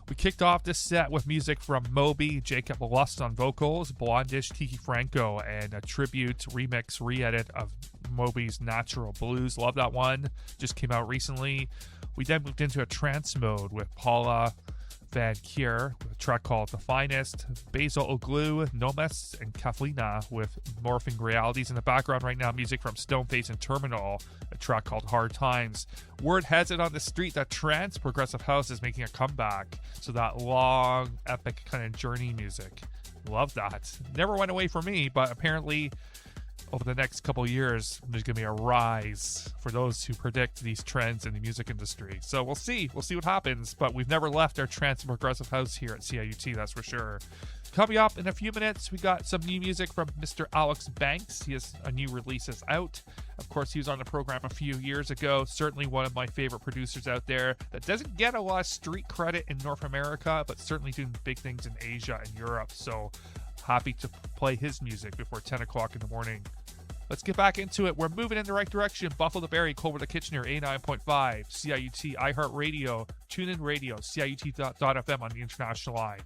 We kicked off this set with music from Moby, Jacob Lust on vocals, Blondish, Kiki Franco, and a tribute, remix, re-edit of Moby's Natural Blues. Love that one. Just came out recently. We then moved into a trance mode with Paula Van Kier with a track called The Finest, Basil Oglu, Nomes, and Kaflina with Morphing Realities. In the background right now, music from Stoneface and Terminal, a track called Hard Times. Word has it on the street that trance progressive house is making a comeback. So that long, epic kind of journey music. Love that. Never went away from me, but apparently over the next couple of years, there's going to be a rise for those who predict these trends in the music industry. So we'll see. We'll see what happens. But we've never left our trance and progressive house here at CIUT, that's for sure. Coming up in a few minutes, we got some new music from Mr. Alex Banks. He has a new release out. Of course, he was on the program a few years ago. Certainly one of my favorite producers out there that doesn't get a lot of street credit in North America, but certainly doing big things in Asia and Europe. So happy to play his music before 10 o'clock in the morning. Let's get back into it. We're moving in the right direction. Buffalo the Berry, Culver the Kitchener, A9.5, CIUT, iHeartRadio, TuneIn Radio, CIUT.FM on the international line.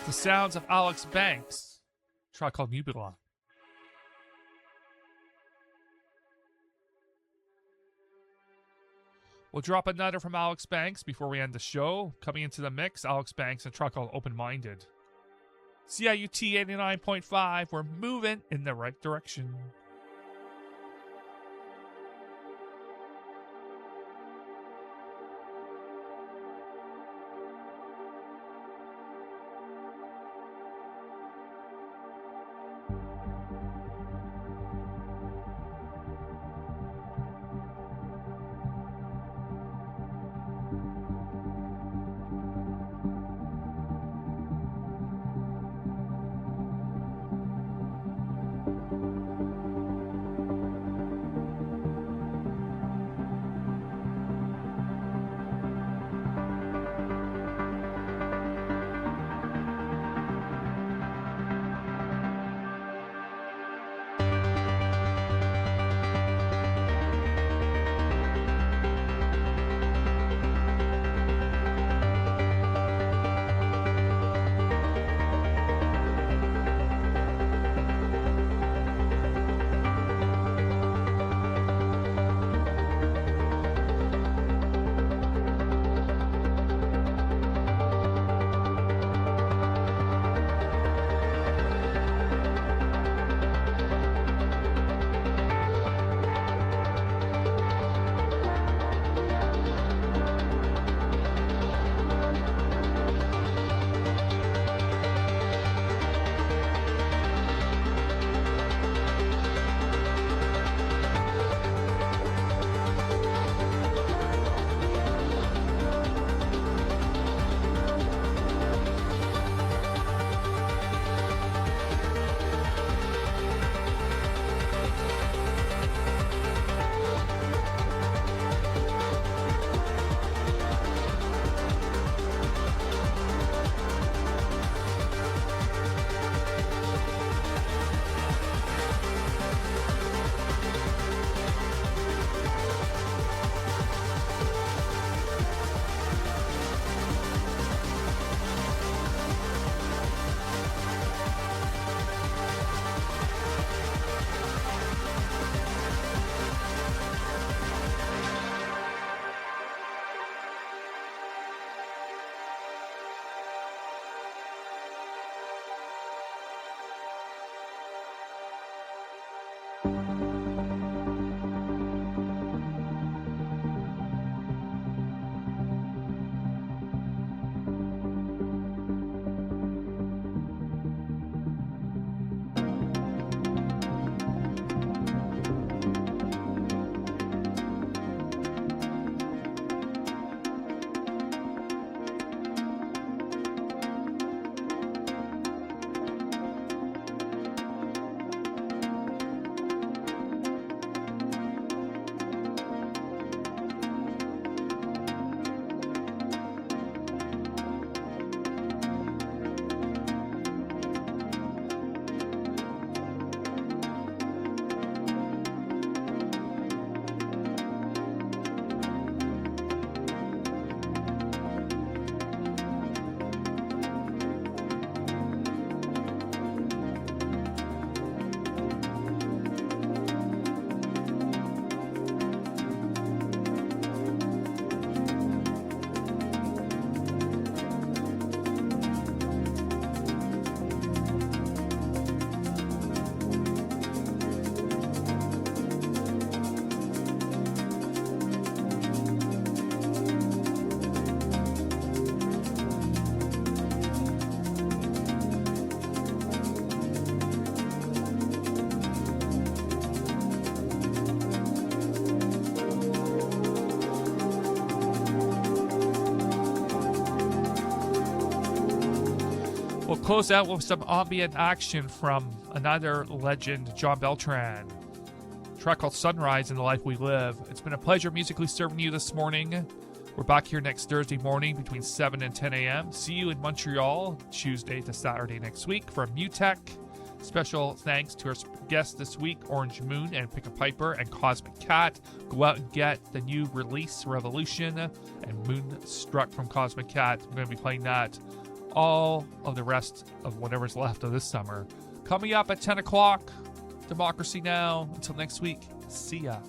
The sounds of Alex Banks. A track called MOOVIN. We'll drop another from Alex Banks before we end the show. Coming into the mix, Alex Banks, a track called Open Minded. CIUT 89.5, we're moving in the right direction. We'll close out with some ambient action from another legend, John Beltran. A track called Sunrise in the Life We Live. It's been a pleasure musically serving you this morning. We're back here next Thursday morning between 7 and 10 a.m. See you in Montreal Tuesday to Saturday next week for MUTEK. Special thanks to our guests this week, Orange Moon and Pick a Piper and Cosmic Cat. Go out and get the new release, Revolution, and Moonstruck from Cosmic Cat. I'm going to be playing that all of the rest of whatever's left of this summer. Coming up at 10 o'clock, Democracy Now! Until next week, see ya.